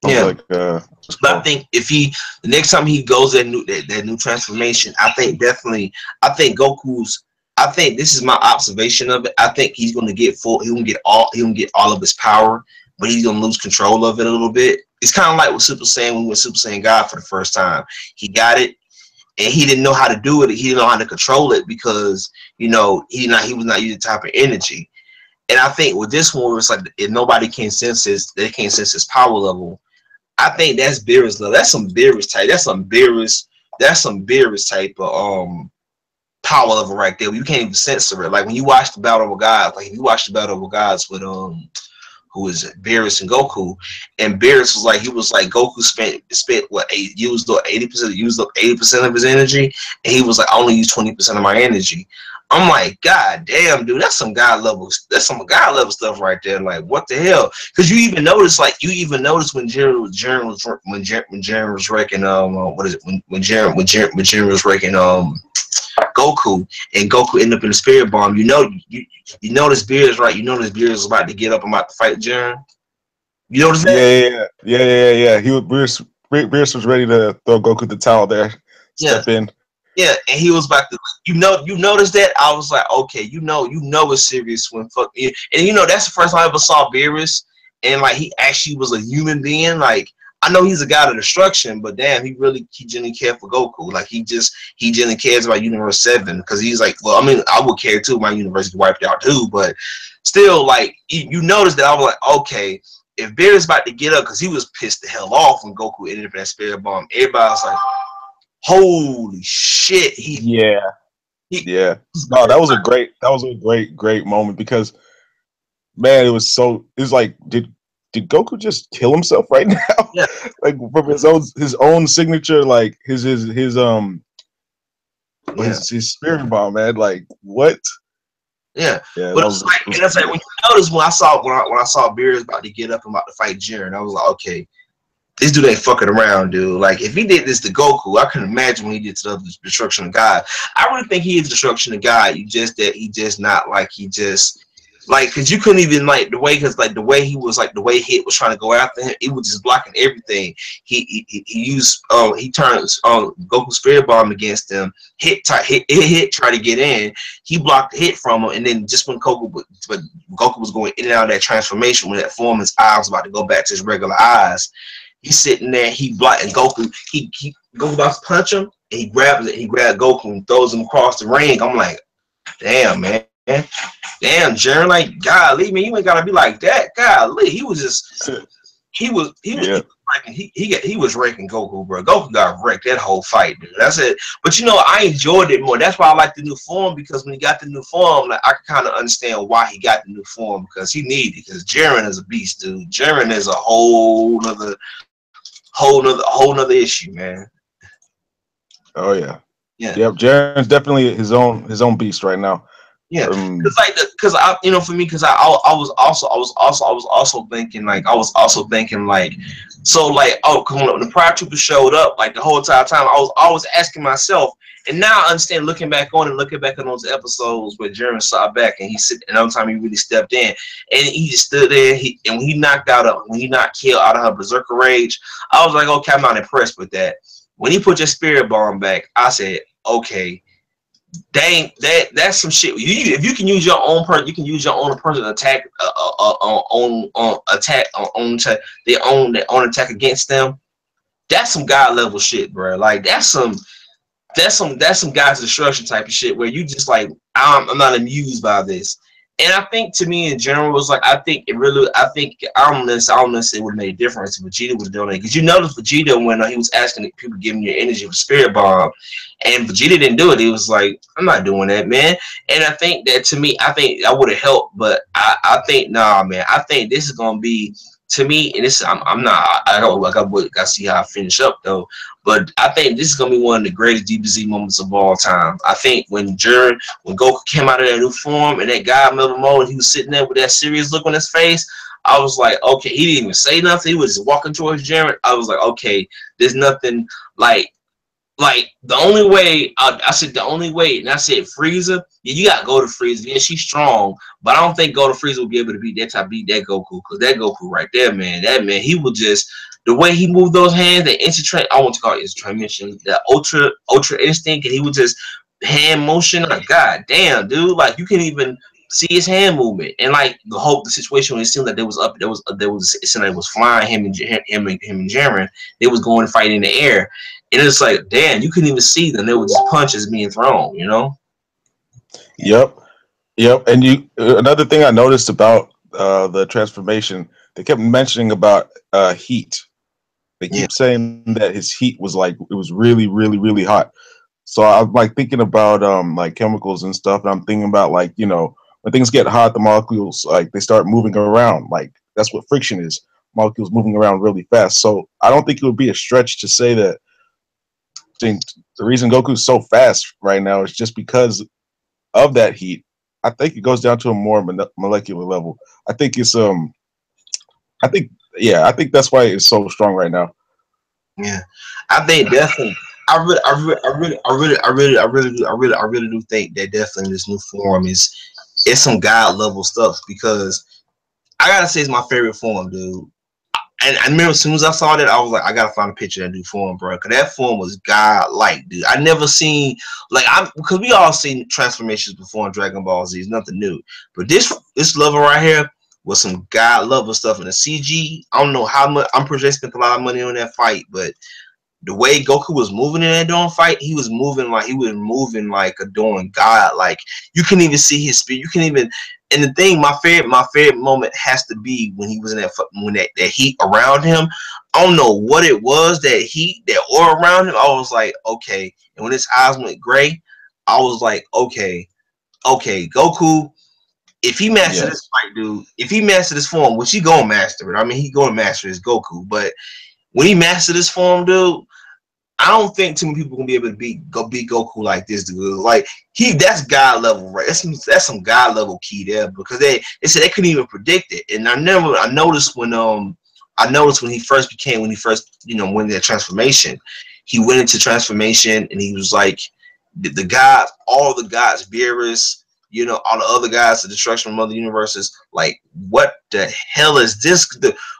Yeah. like But I think if the next time he goes that new transformation, I think Goku's. I think this is my observation of it. I think he's going to get full. He won't get all of his power, but he's going to lose control of it a little bit. It's kind of like with Super Saiyan when we went Super Saiyan God for the first time. He got it, and he didn't know how to do it. He didn't know how to control it because he was not using the type of energy. And I think with this one, it's like if nobody can sense his power level. I think that's Beerus level. That's some Beerus type. That's some Beerus type of power level right there. You can't even censor it. Like when you watch the Battle of Gods, like if you watch the Battle of Gods with who is it, Beerus and Goku, and Beerus was like Goku spent what used up 80% of his energy, and he was like I only use 20% of my energy. I'm like, God damn, dude, that's some god level stuff right there. Like, what the hell? Because you even notice when Jiren was wrecking what is it when Jiren was wrecking Goku and Goku ended up in the spirit bomb. You notice Beerus, right? You notice Beerus was about to get up and about to fight Jiren. You notice that? Yeah. He was Bruce was ready to throw Goku the towel there. Step in. Yeah, and he was about to. You noticed that? I was like, okay, it's serious when fuck. And that's the first time I ever saw Beerus, and like he actually was a human being. Like I know he's a god of destruction, but damn, he genuinely cared for Goku. Like he genuinely cares about Universe 7 because he's like, well, I mean, I would care too. My universe is wiped out too, but still, like you noticed that I was like, okay, if Beerus about to get up because he was pissed the hell off when Goku ended up in that spirit bomb, everybody was like, holy shit! Yeah. No, that was a great moment because man, it was like did did Goku just kill himself right now? Yeah, Like from his own signature, like yeah. his spirit bomb, man. Like what? Yeah, Yeah, but that it's like, was and it's like crazy. when you notice when I saw Beerus about to get up and about to fight Jiren, I was like, okay, this dude ain't fucking around, dude. Like if he did this to Goku, I can imagine when he did to the destruction of God. I really think he is destruction of God. You just that he just not like he just like because you couldn't even like the way because like the way he was like the way Hit was trying to go after him, he was just blocking everything. He used he turns Goku's spirit bomb against him. Hit tried to get in. He blocked the hit from him, and then just when Goku was going in and out of that transformation when that form, his eyes was about to go back to his regular eyes. He's sitting there, he blocked and Goku, he Goku about to punch him, and he grabs it, he grabbed Goku and throws him across the ring. I'm like, damn, man. Damn, Jiren, like, golly, man, you ain't gotta be like that. Golly, he was just Yeah. he was wrecking Goku, bro. Goku got wrecked that whole fight, dude. That's it. But you know, I enjoyed it more. That's why I like the new form because when he got the new form, like, I can kind of understand why he got the new form because he needed it. Because Jiren is a beast, dude. Jiren is a whole nother issue, man. Oh yeah. Yeah. Yep. Jaren's definitely his own beast right now. Yeah, because I, you know, for me, because I was also thinking like, so like, oh, when the Pride Troopers showed up, like the whole entire time, I was always asking myself, and now I understand looking back on those episodes where Jiren saw back and he said, another time he really stepped in, and he just stood there, and when he knocked Kill out of her Berserker Rage, I was like, okay, I'm not impressed with that. When he put your Spirit Bomb back, I said, okay. Dang, that's some shit. If you can use your own person, you can use your own person attack their own attack against them. That's some god level shit, bro. Like that's some God's destruction type of shit where you just like I'm not amused by this. And I think to me in general was like I think I don't necessarily it would have made a difference if Vegeta was doing it because you notice Vegeta when he was asking people giving you energy with Spirit Bomb, and Vegeta didn't do it. He was like, I'm not doing that, man. And I think that to me, I think I would have helped, but I think nah, man. I think this is gonna be to me, and this I'm not I don't like I see how I finish up though. But I think this is gonna be one of the greatest DBZ moments of all time. I think when Goku came out of that new form and that God level mode, he was sitting there with that serious look on his face. I was like, okay, he didn't even say nothing. He was just walking towards Jiren. I was like, okay, there's nothing like the only way I said the only way, and I said Frieza. Yeah, you gotta go to Frieza. Yeah, she's strong, but I don't think Go to Frieza will be able to beat that Goku because that Goku right there, man, he will just the way he moved those hands, the instant I want to call it instant transmission, the ultra instinct, and he would just hand motion. Like God damn, dude, like you can't even see his hand movement, and like the situation when it seemed like it seemed like it was flying him and Jiren, they was going to fight in the air. And it's like, damn, you couldn't even see them. There were just punches being thrown, you know? Yep. Yep. And another thing I noticed about the transformation, they kept mentioning about heat. They keep saying that his heat was like it was really, really, really hot. So I'm like thinking about like chemicals and stuff, and I'm thinking about like, you know, when things get hot, the molecules like they start moving around. Like that's what friction is. Molecules moving around really fast. So I don't think it would be a stretch to say that the reason Goku's so fast right now is just because of that heat. I think it goes down to a more molecular level. I think it's I think I think that's why it's so strong right now. Yeah, I think definitely. I really do think that definitely this new form it's some god level stuff because I gotta say it's my favorite form, dude. And I remember as soon as I saw that, I was like, I gotta find a picture of that new form, bro. Cause that form was god-like, dude. I never seen because we all seen transformations before in Dragon Ball Z. It's nothing new. But this level right here was some god level stuff in the CG. I don't know how much. I'm pretty sure they spent a lot of money on that fight, but the way Goku was moving in that during fight, he was moving like a doing god. Like you can even see his speed. You can even. And the thing, my favorite moment has to be when he was in that heat around him. I don't know what it was, that heat, that aura around him. I was like, okay. And when his eyes went gray, I was like, okay, Goku. if he mastered Yes. this fight, dude, if he mastered this form, which he gonna master it. I mean, he gonna master his Goku, but when he mastered this form, dude, I don't think too many people gonna be able to beat Goku like this, dude. Like that's God level, right? That's some God level key there because they said they couldn't even predict it. And I noticed when he first went that transformation, he went into transformation and he was like the gods, all the gods, Beerus, all the other guys, the destruction from other universes. Like, what the hell is this?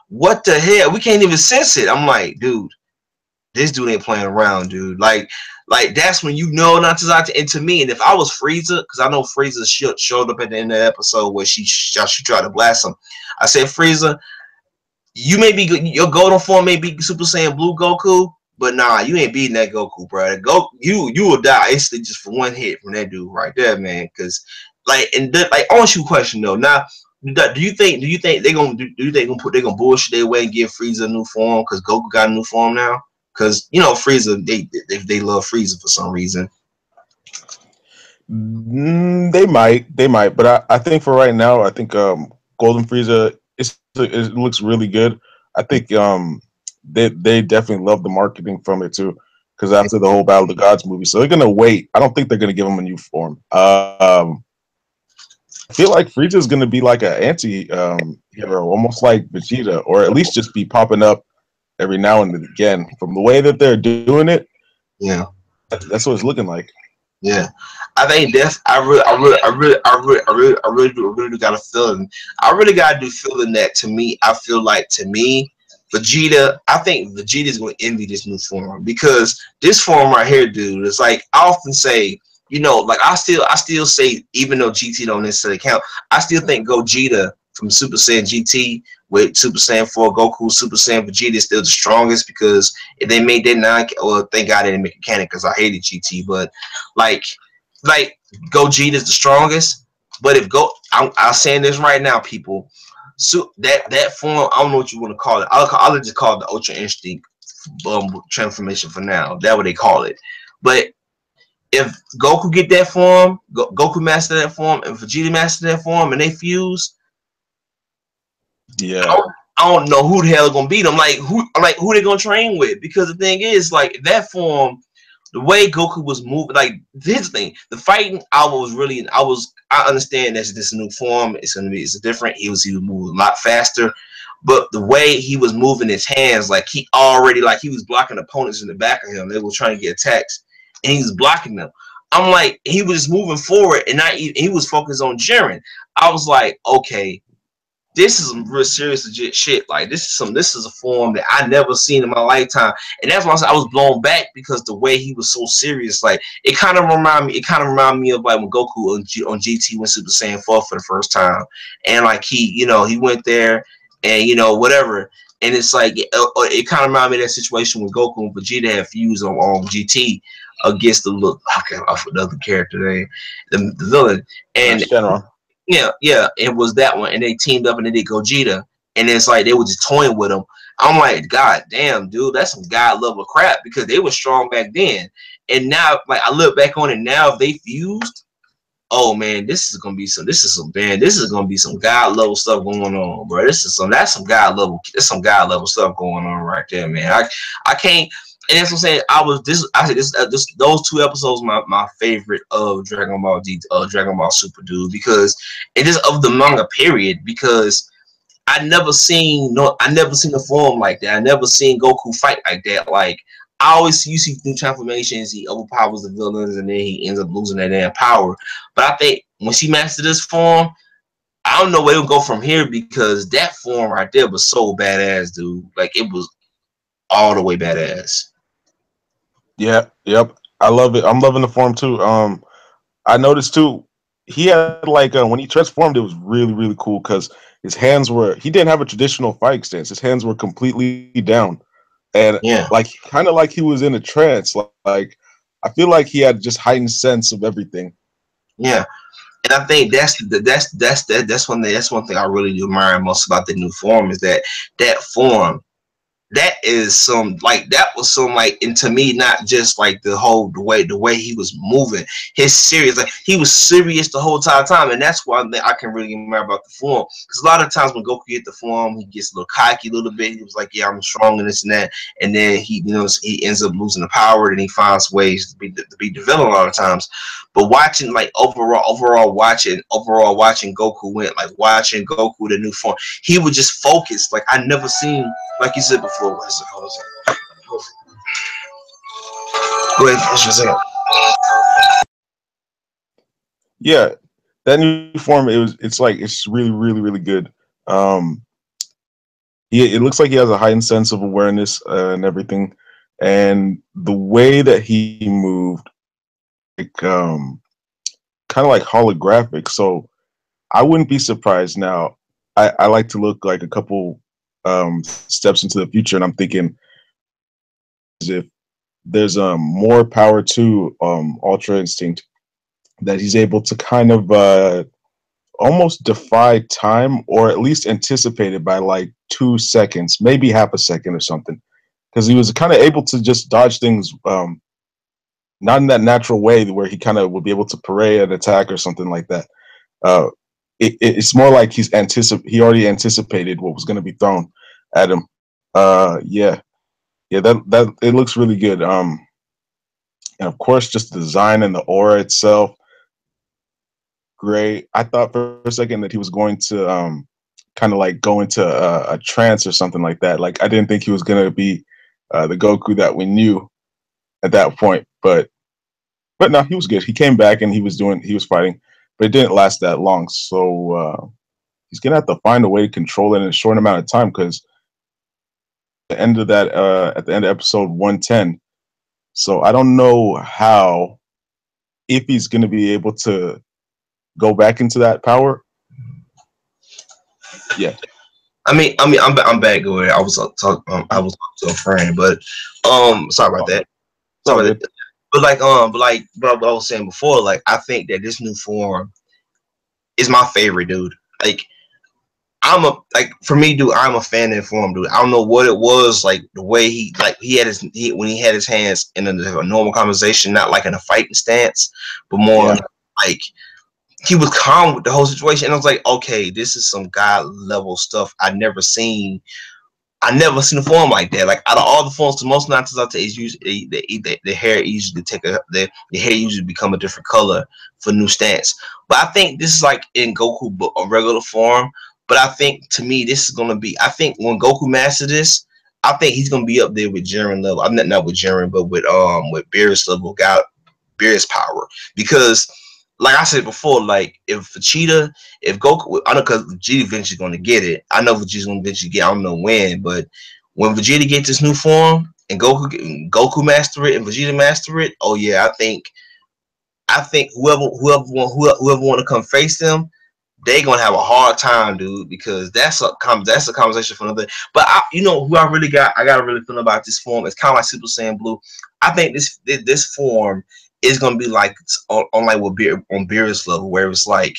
What the hell? We can't even sense it. I'm like, dude, this dude ain't playing around, dude. Like that's when not to. And to me, and if I was Frieza, because I know Frieza showed up at the end of the episode where she tried to blast him. I said, Frieza, you may be your golden form may be Super Saiyan Blue Goku, but nah, you ain't beating that Goku, bro. You will die instantly just for one hit from that dude right there, man. Because I want you a question though. Now, do you think they gonna they gonna bullshit their way and give Frieza a new form because Goku got a new form now? Because Frieza, they love Frieza for some reason. They might, but I think for right now, I think Golden Frieza it looks really good. I think they definitely love the marketing from it too, because after the whole Battle of the Gods movie, so they're gonna wait. I don't think they're gonna give him a new form. I feel like Frieza is gonna be like an anti hero, almost like Vegeta, or at least just be popping up every now and again. From the way that they're doing it, Yeah. that's what it's looking like. Yeah, I think that's I really got a feeling. I really got to do feeling that to me. I feel like to me, Vegeta. I think Vegeta is going to envy this new form because this form right here, dude. It's like I often say, like I still say, even though GT don't necessarily count, I still think Gogeta from Super Saiyan GT with Super Saiyan 4 Goku, Super Saiyan Vegeta is still the strongest because if they made that 9, well, thank God they didn't make a canon because I hated GT, but like Gogeta is the strongest. But if I'm saying this right now, people, so that form, I don't know what you want to call it. I'll just call it the Ultra Instinct transformation for now. That's what they call it. But if Goku get that form, Goku master that form, and Vegeta master that form, and they fuse, Yeah. I don't know who the hell gonna beat them. Who they gonna train with? Because the thing is, like that form, the way Goku was moving, like his thing, the fighting, I understand that this new form. It's different. He was moving a lot faster, but the way he was moving his hands, like he was blocking opponents in the back of him. They were trying to get attacks, and he was blocking them. I'm like, he was just moving forward, and he was focused on Jiren. I was like, okay, this is some real serious legit shit. Like this is a form that I never seen in my lifetime, and that's why I was blown back because the way he was so serious. Like it kind of remind me of like when Goku on GT went Super Saiyan 4 for the first time, and like he went there and whatever, and it's like it kind of remind me of that situation when Goku and Vegeta had fused on GT against another character name, the villain, and Shenron. yeah, it was that one, and they teamed up and they did Gogeta, and it's like they were just toying with him. I'm like, God damn, dude, that's some god level crap because they were strong back then, and now, like, I look back on it now, if they fused, oh man, this is gonna be some god level stuff going on, bro. That's some god level stuff going on right there, man. I can't. And that's what I'm saying. Those 2 episodes my favorite of Dragon Ball Super, dude, because it is of the manga period because I never seen a form like that. I never seen Goku fight like that. Like you see new transformations, he overpowers the villains, and then he ends up losing that damn power. But I think when she mastered this form, I don't know where it'll go from here because that form right there was so badass, dude. Like it was all the way badass. Yeah, yep. I love it. I'm loving the form too. I noticed too. He had like when he transformed, it was really really cool because his hands were. He didn't have a traditional fighting stance. His hands were completely down, and Yeah, like kind of like he was in a trance. Like I feel like he had just heightened sense of everything. yeah. And I think that's one thing I really admire most about the new form is that form. that is some like that was some like, and to me, not just like the way he was moving, his serious, like he was serious the whole entire time, and that's why I can really get mad about the form, because a lot of times when Goku get the form, he gets a little cocky a little bit. He was like, yeah, I'm strong and this and that, and then he ends up losing the power, and he finds ways to be developed a lot of times. But watching like overall watching Goku went, like watching Goku the new form, he would just focus. Like I never seen, like you said before. What is it? Hold on a second. Go ahead, finish your second. Yeah, that new form, it's really really really good. Um, it looks like he has a heightened sense of awareness and everything, and the way that he moved, like kind of like holographic. So I wouldn't be surprised now. I like to look like a couple steps into the future, and I'm thinking as if there's more power to Ultra Instinct, that he's able to kind of almost defy time, or at least anticipate it by like 2 seconds, maybe half a second or something, because he was kind of able to just dodge things, not in that natural way where he kind of would be able to parry an attack or something like that. Uh, it's more like he already anticipated what was going to be thrown at him. Yeah, yeah, that it looks really good. And of course, just the design and the aura itself, great. I thought for a second that he was going to kind of like go into a trance or something like that. Like I didn't think he was going to be the Goku that we knew at that point, but no, he was good. He came back and he was fighting, but it didn't last that long. So he's gonna have to find a way to control it in a short amount of time, because at the end of episode 110. So I don't know how, if he's gonna be able to go back into that power. Yeah, I'm back. Go ahead. I was talking to a friend, but sorry about that. it's all Sorry about good. that. But what I was saying before, like I think that this new form is my favorite, dude. Like for me, dude, I'm a fan of him, dude. I don't know what it was, like the way he had when he had his hands in a normal conversation, not like in a fighting stance, but more Yeah, like he was calm with the whole situation. And I was like, okay, this is some god level stuff I never seen a form like that. Like out of all the forms, the most nonsense out there is usually the hair usually the hair usually become a different color for new stance. But I think this is like in Goku a regular form. But I think to me this is gonna be. I think when Goku master this, I think he's gonna be up there with Jiren level. I'm not with Jiren, but with Beerus level, got Beerus power, because like I said before, like if Goku, I know because Vegeta eventually going to get it. I know Vegeta's going to eventually get. I don't know when, but when Vegeta gets this new form and Goku master it and Vegeta master it, oh yeah, I think whoever want to come face them, they gonna have a hard time, dude, because that's a conversation for another. But who I got a really feeling about this form. It's kind of like Super Saiyan Blue. I think this form is gonna be like on like on Beerus level, where it's like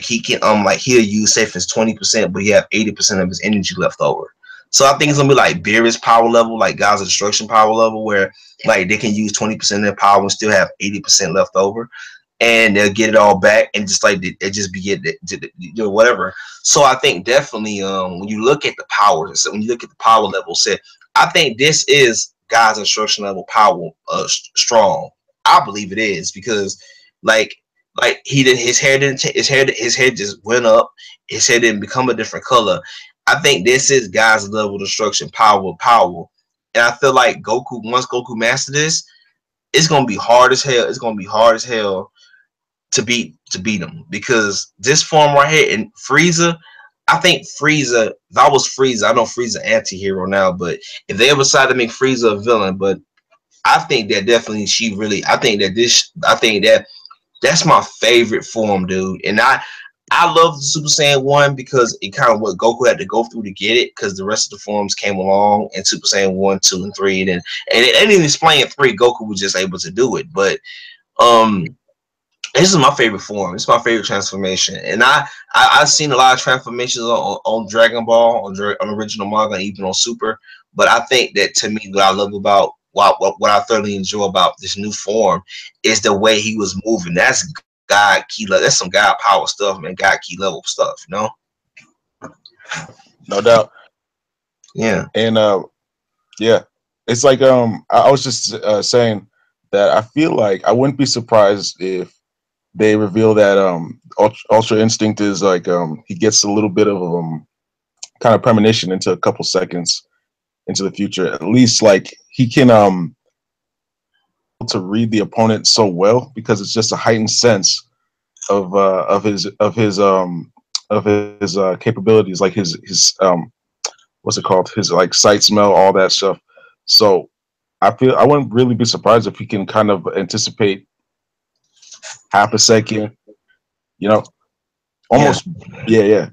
he can like he'll use say if it's 20%, but he have 80% of his energy left over. So I think it's gonna be like Beerus power level, like God's destruction power level, where like they can use 20% of their power and still have 80% left over, and they'll get it all back, and just like it just be whatever. So I think definitely when you look at the powers, so when you look at the power level set, I think this is God's instruction level power strong. I believe it is, because like he did his hair didn't his head just went up, his hair didn't become a different color. I think this is God's level destruction power, and I feel like once Goku master this, it's gonna be hard as hell. It's gonna be hard as hell to beat him, because this form right here in Frieza, I think Frieza. If I was Frieza, I know Frieza anti-hero now, but if they ever decide to make Frieza a villain, but I think that definitely I think that that's my favorite form, dude. And I love the Super Saiyan 1 because it kind of what Goku had to go through to get it, because the rest of the forms came along in Super Saiyan 1, 2, and 3. And it didn't explain 3, Goku was just able to do it. But um This is my favorite form. It's my favorite transformation, and I've seen a lot of transformations on Dragon Ball, on original manga, and even on Super. But I think that to me, what I love about what I thoroughly enjoy about this new form is the way he was moving. That's God key level. That's some God power stuff, man. God key level stuff. You know? No doubt. Yeah. And yeah, it's like I was just saying that I feel like I wouldn't be surprised if they reveal that Ultra Instinct is like he gets a little bit of kind of premonition into a couple seconds into the future. At least like he can to read the opponent so well because it's just a heightened sense of his capabilities, like his what's it called, his like sight, smell, all that stuff. So I feel I wouldn't really be surprised if he can kind of anticipate half a second, you know, Yeah. almost. Yeah.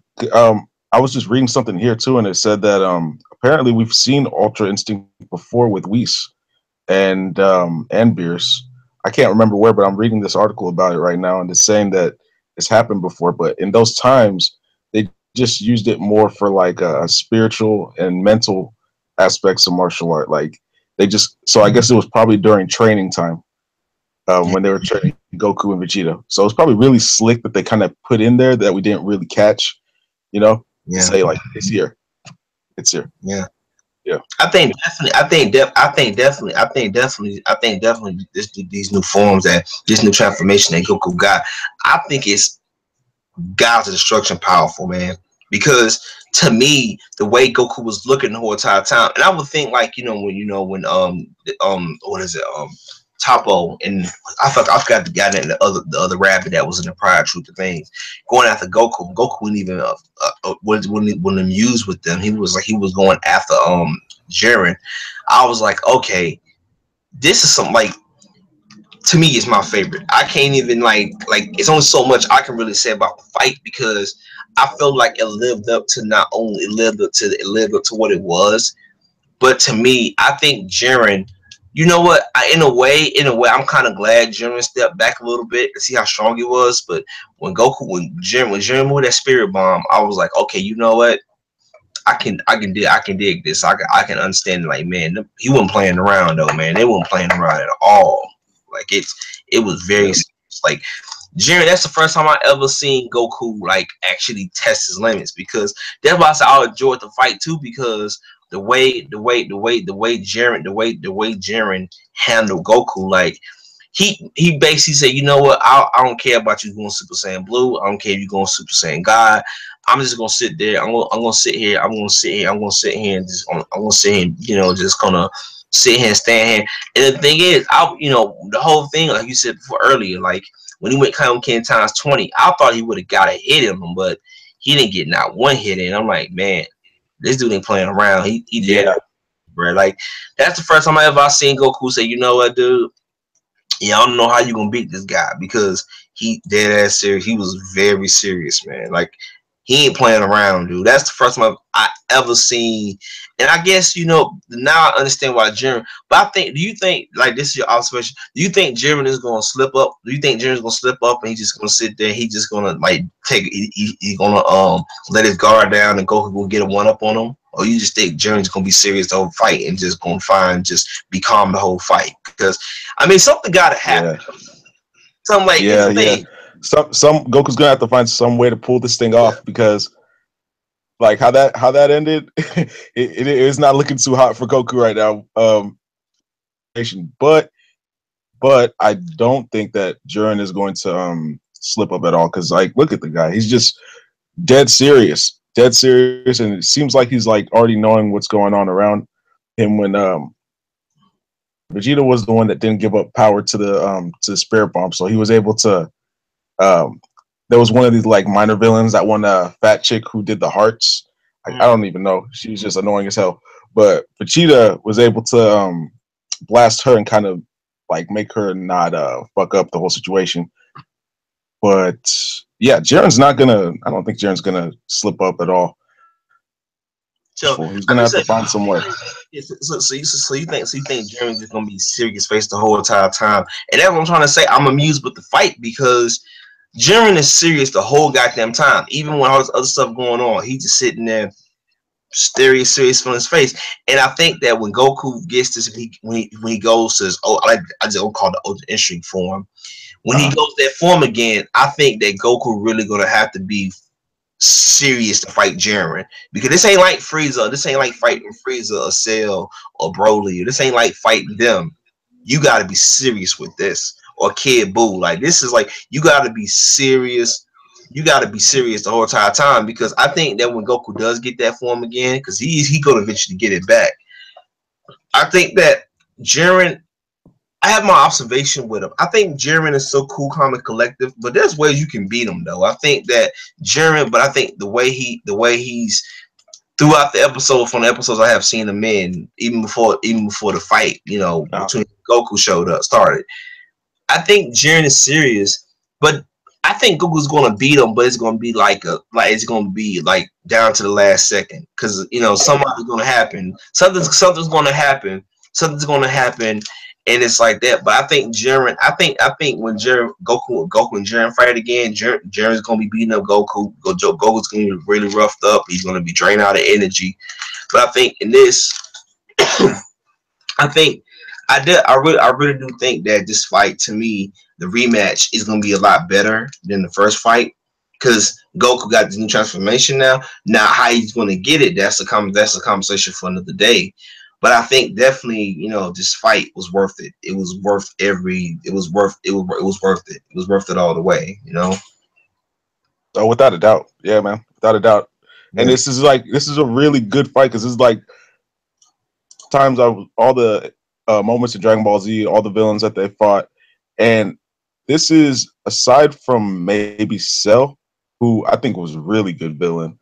I was just reading something here too, and it said that apparently we've seen Ultra Instinct before with Whis and Beers. I can't remember where, but I'm reading this article about it right now, and it's saying that it's happened before, but in those times they just used it more for like spiritual and mental aspects of martial art. Like they just, so I guess it was probably during training time when they were training Goku and Vegeta. So it's probably really slick that they kind of put in there that we didn't really catch, you know, to Yeah. say like it's here, it's here. Yeah. Yeah. I think definitely. These new forms that this new transformation that Goku got. I think it's God's destruction powerful, man. Because to me, the way Goku was looking the whole entire time, and I would think like when what is it Topo and I forgot the guy and the other rabbit that was in the prior truth of things going after Goku. Goku wouldn't even wouldn't use with them. He was going after Jiren. I was like, okay, this is something like to me it's my favorite. I can't even like it's only so much I can really say about the fight because I feel like it lived up to not only it lived up to what it was, but to me, I think Jiren, you know what? In a way, I'm kind of glad Jiren stepped back a little bit to see how strong he was. But when Jiren moved that spirit bomb, I was like, okay, you know what? I can dig this. I can understand. Like, man, he wasn't playing around though, man. They weren't playing around at all. Like it was very Yeah. serious. Like Jiren, that's the first time I ever seen Goku like actually test his limits because that's why I said I enjoyed the fight too because the way Jiren handled Goku, like he basically said, you know what, I don't care about you going Super Saiyan Blue, I don't care if you going Super Saiyan God. I'm just gonna sit there. I'm gonna sit here. I'm gonna sit here and just I'm gonna sit here. Just gonna sit here and stand here. And the thing is, the whole thing, like you said before earlier, like when he went Kaioken times 20, I thought he would have got a hit in him, but he didn't get not one hit in. I'm like, man, this dude ain't playing around. He did, Yeah. bro. Like that's the first time I ever seen Goku say, you know what, dude? Yeah, I don't know how you gonna beat this guy because he dead ass serious. He was very serious, man. Like he ain't playing around, dude. That's the first time I ever seen. And I guess now I understand why Jiren. But do you think like this is your observation? Do you think Jiren is gonna slip up? Do you think Jiren's gonna slip up and he's just gonna sit there? He just gonna like he gonna let his guard down and go get a one up on him? Or you just think Jiren's gonna be serious the whole fight and just gonna be calm the whole fight? Because I mean something gotta happen. Yeah. Something like Yeah. it's Yeah. thing. Some Goku's gonna have to find some way to pull this thing Yeah. off because like how that ended, it is not looking too hot for Goku right now. But I don't think that Jiren is going to slip up at all because like look at the guy, he's just dead serious, and it seems like he's like already knowing what's going on around him when Vegeta was the one that didn't give up power to the spirit bomb, so he was able to. Um, there was one of these like minor villains, that one fat chick who did the hearts. I don't even know. She was just annoying as hell. But Vegeta was able to blast her and kind of like make her not fuck up the whole situation. But yeah, Jiren's not gonna. I don't think Jiren's gonna slip up at all. So He's I'm gonna just have to saying. find some way. So you think Jiren's just gonna be serious face the whole entire time? And that's what I'm trying to say. I'm amused with the fight because Jiren is serious the whole goddamn time. Even when all this other stuff going on, he's just sitting there serious on his face. And I think that when Goku gets this, when he goes to his I just don't call it the Ultra Instinct form. When he goes that form again, I think that Goku really gonna have to be serious to fight Jiren because this ain't like Frieza. This ain't like fighting Frieza or Cell or Broly. This ain't like fighting them. You got to be serious with this or Kid Buu. Like this is like you got to be serious. You got to be serious the whole entire time because I think that when Goku does get that form again, because he gonna eventually get it back. I think that Jiren. I have my observation with him. I think Jiren is so cool, calm, and collective, but there's ways you can beat him though. I think that Jiren, but I think the way he's throughout the episode, from the episodes I have seen him in, even before the fight, between Goku started. I think Jiren is serious, but I think Goku's gonna beat him, but it's gonna be it's gonna be like down to the last second because something's gonna happen. Something's gonna happen. Something's gonna happen, and it's like that. But I think Jiren. I think when Goku and Jiren fight again, Jiren's gonna be beating up Goku. Goku's gonna be really roughed up. He's gonna be drained out of energy. But I think in this, I think I really do think that this fight, to me, the rematch is gonna be a lot better than the first fight because Goku got this new transformation now. Now, how he's gonna get it, that's a conversation for another day. But I think definitely, this fight was worth it. It was worth it was worth it. It was worth it. It was worth it all the way. Oh, without a doubt, yeah, man, without a doubt. Yeah. And this is a really good fight because it's like times all the moments in Dragon Ball Z, all the villains that they fought, and this is aside from maybe Cell, who I think was a really good villain,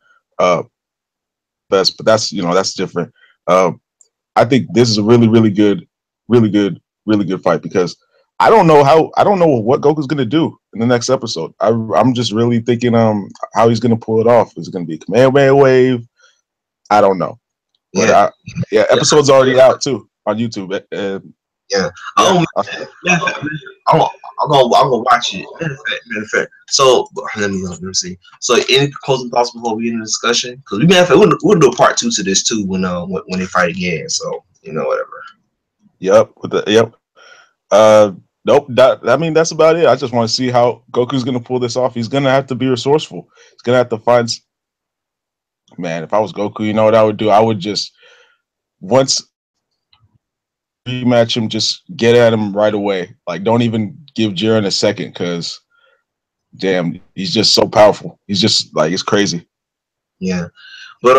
best, but that's different. I think this is a really good fight because I don't know what Goku's gonna do in the next episode. I'm just really thinking how he's gonna pull it off. Is it gonna be a Kamehameha wave? I don't know. But episode's already out too on YouTube. I'm gonna watch it. Matter of fact. So let me see. So any closing thoughts before we end the discussion? Because we'll do a part 2 to this too when they fight again. So whatever. Yep. Nope. That's about it. I just want to see how Goku's gonna pull this off. He's gonna have to be resourceful. He's gonna have to find. Man, if I was Goku, you know what I would do? I would just once rematch him, just get at him right away. Like, don't even give Jiren a second, because damn, he's just so powerful. He's just like, it's crazy. Yeah, but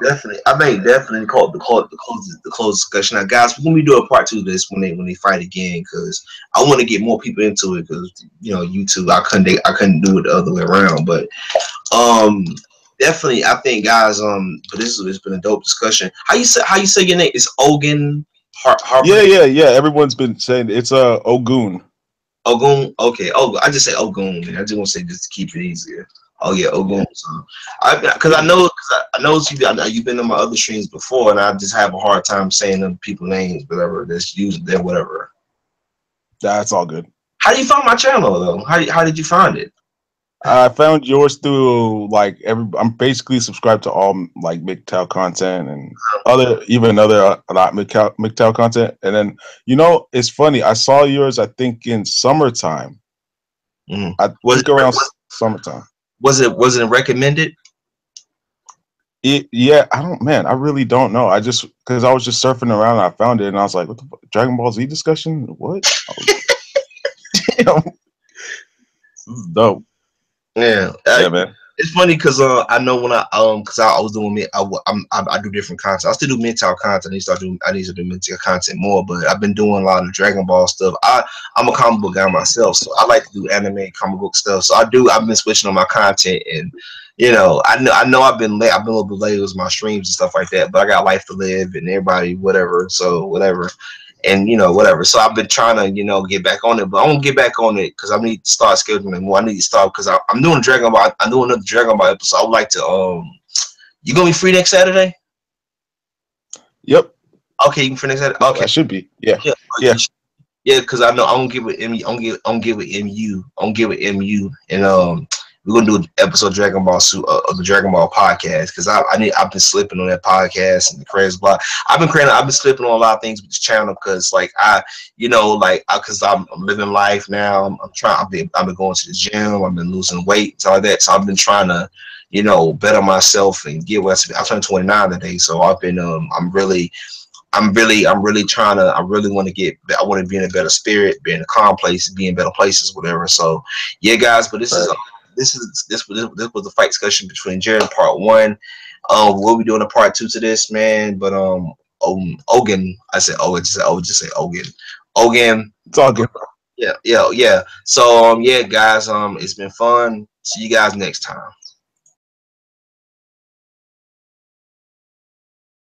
definitely, I think definitely call the close discussion. Now, guys, we're gonna be doing a part 2 of this when they fight again, because I want to get more people into it, because YouTube, I couldn't do it the other way around, but definitely, I think, guys, but it's been a dope discussion. How you say your name? It's Ogun. Yeah. Everyone's been saying it's Ogun. Ogun. Okay. Oh, I just say Ogun. Man. I just want to say just to keep it easier. Oh yeah, Ogun. So, I know you've been on my other streams before, and I just have a hard time saying them people names, whatever. That's used there, whatever. That's all good. How do you find my channel though? How did you find it? I found yours through I'm basically subscribed to all MGTOW content and other not MGTOW content. And then it's funny. I saw yours. I think in summertime. Summertime. Was it recommended? Yeah, I really don't know. Because I was just surfing around and I found it and I was like, what the fuck? Dragon Ball Z discussion? What? Damn. This is dope. Yeah, man. It's funny because I know when I was doing I do different content. I still do mental content. I need to do mental content more, but I've been doing a lot of Dragon Ball stuff. I'm a comic book guy myself, so I like to do anime comic book stuff. So I've been switching on my content, and I know I've been late. I've been a little bit late with my streams and stuff like that, but I got life to live and everybody whatever. So whatever. And whatever. So I've been trying to get back on it, but I won't get back on it because I need to start scheduling more. I need to start because I'm doing Dragon Ball. I'm doing another Dragon Ball episode. I would like to. You gonna be free next Saturday? Yep. Okay, you can finish that. No, Okay. I should be. Yeah. Yeah. Yeah. Yeah, because I know I'm gonna get with MU. I'm gonna get with MU. I'm gonna get with MU, and we're gonna do an episode of Dragon Ball of the Dragon Ball podcast because I've been slipping on that podcast and the crazy block. I've been slipping on a lot of things with this channel because like because I'm living life now. I'm trying. I've been going to the gym. I've been losing weight and all like that. So I've been trying to better myself and get what I turned 29 today. So I've been I'm really trying to. I really want to get. I want to be in a better spirit, be in a calm place, be in better places, whatever. So, yeah, guys. But Right. this was the fight discussion between Jared part one. We'll be doing a part two to this, man. But Ogan. I said just say Ogan. Ogan. It's all good. Yeah. So yeah, guys. It's been fun. See you guys next time.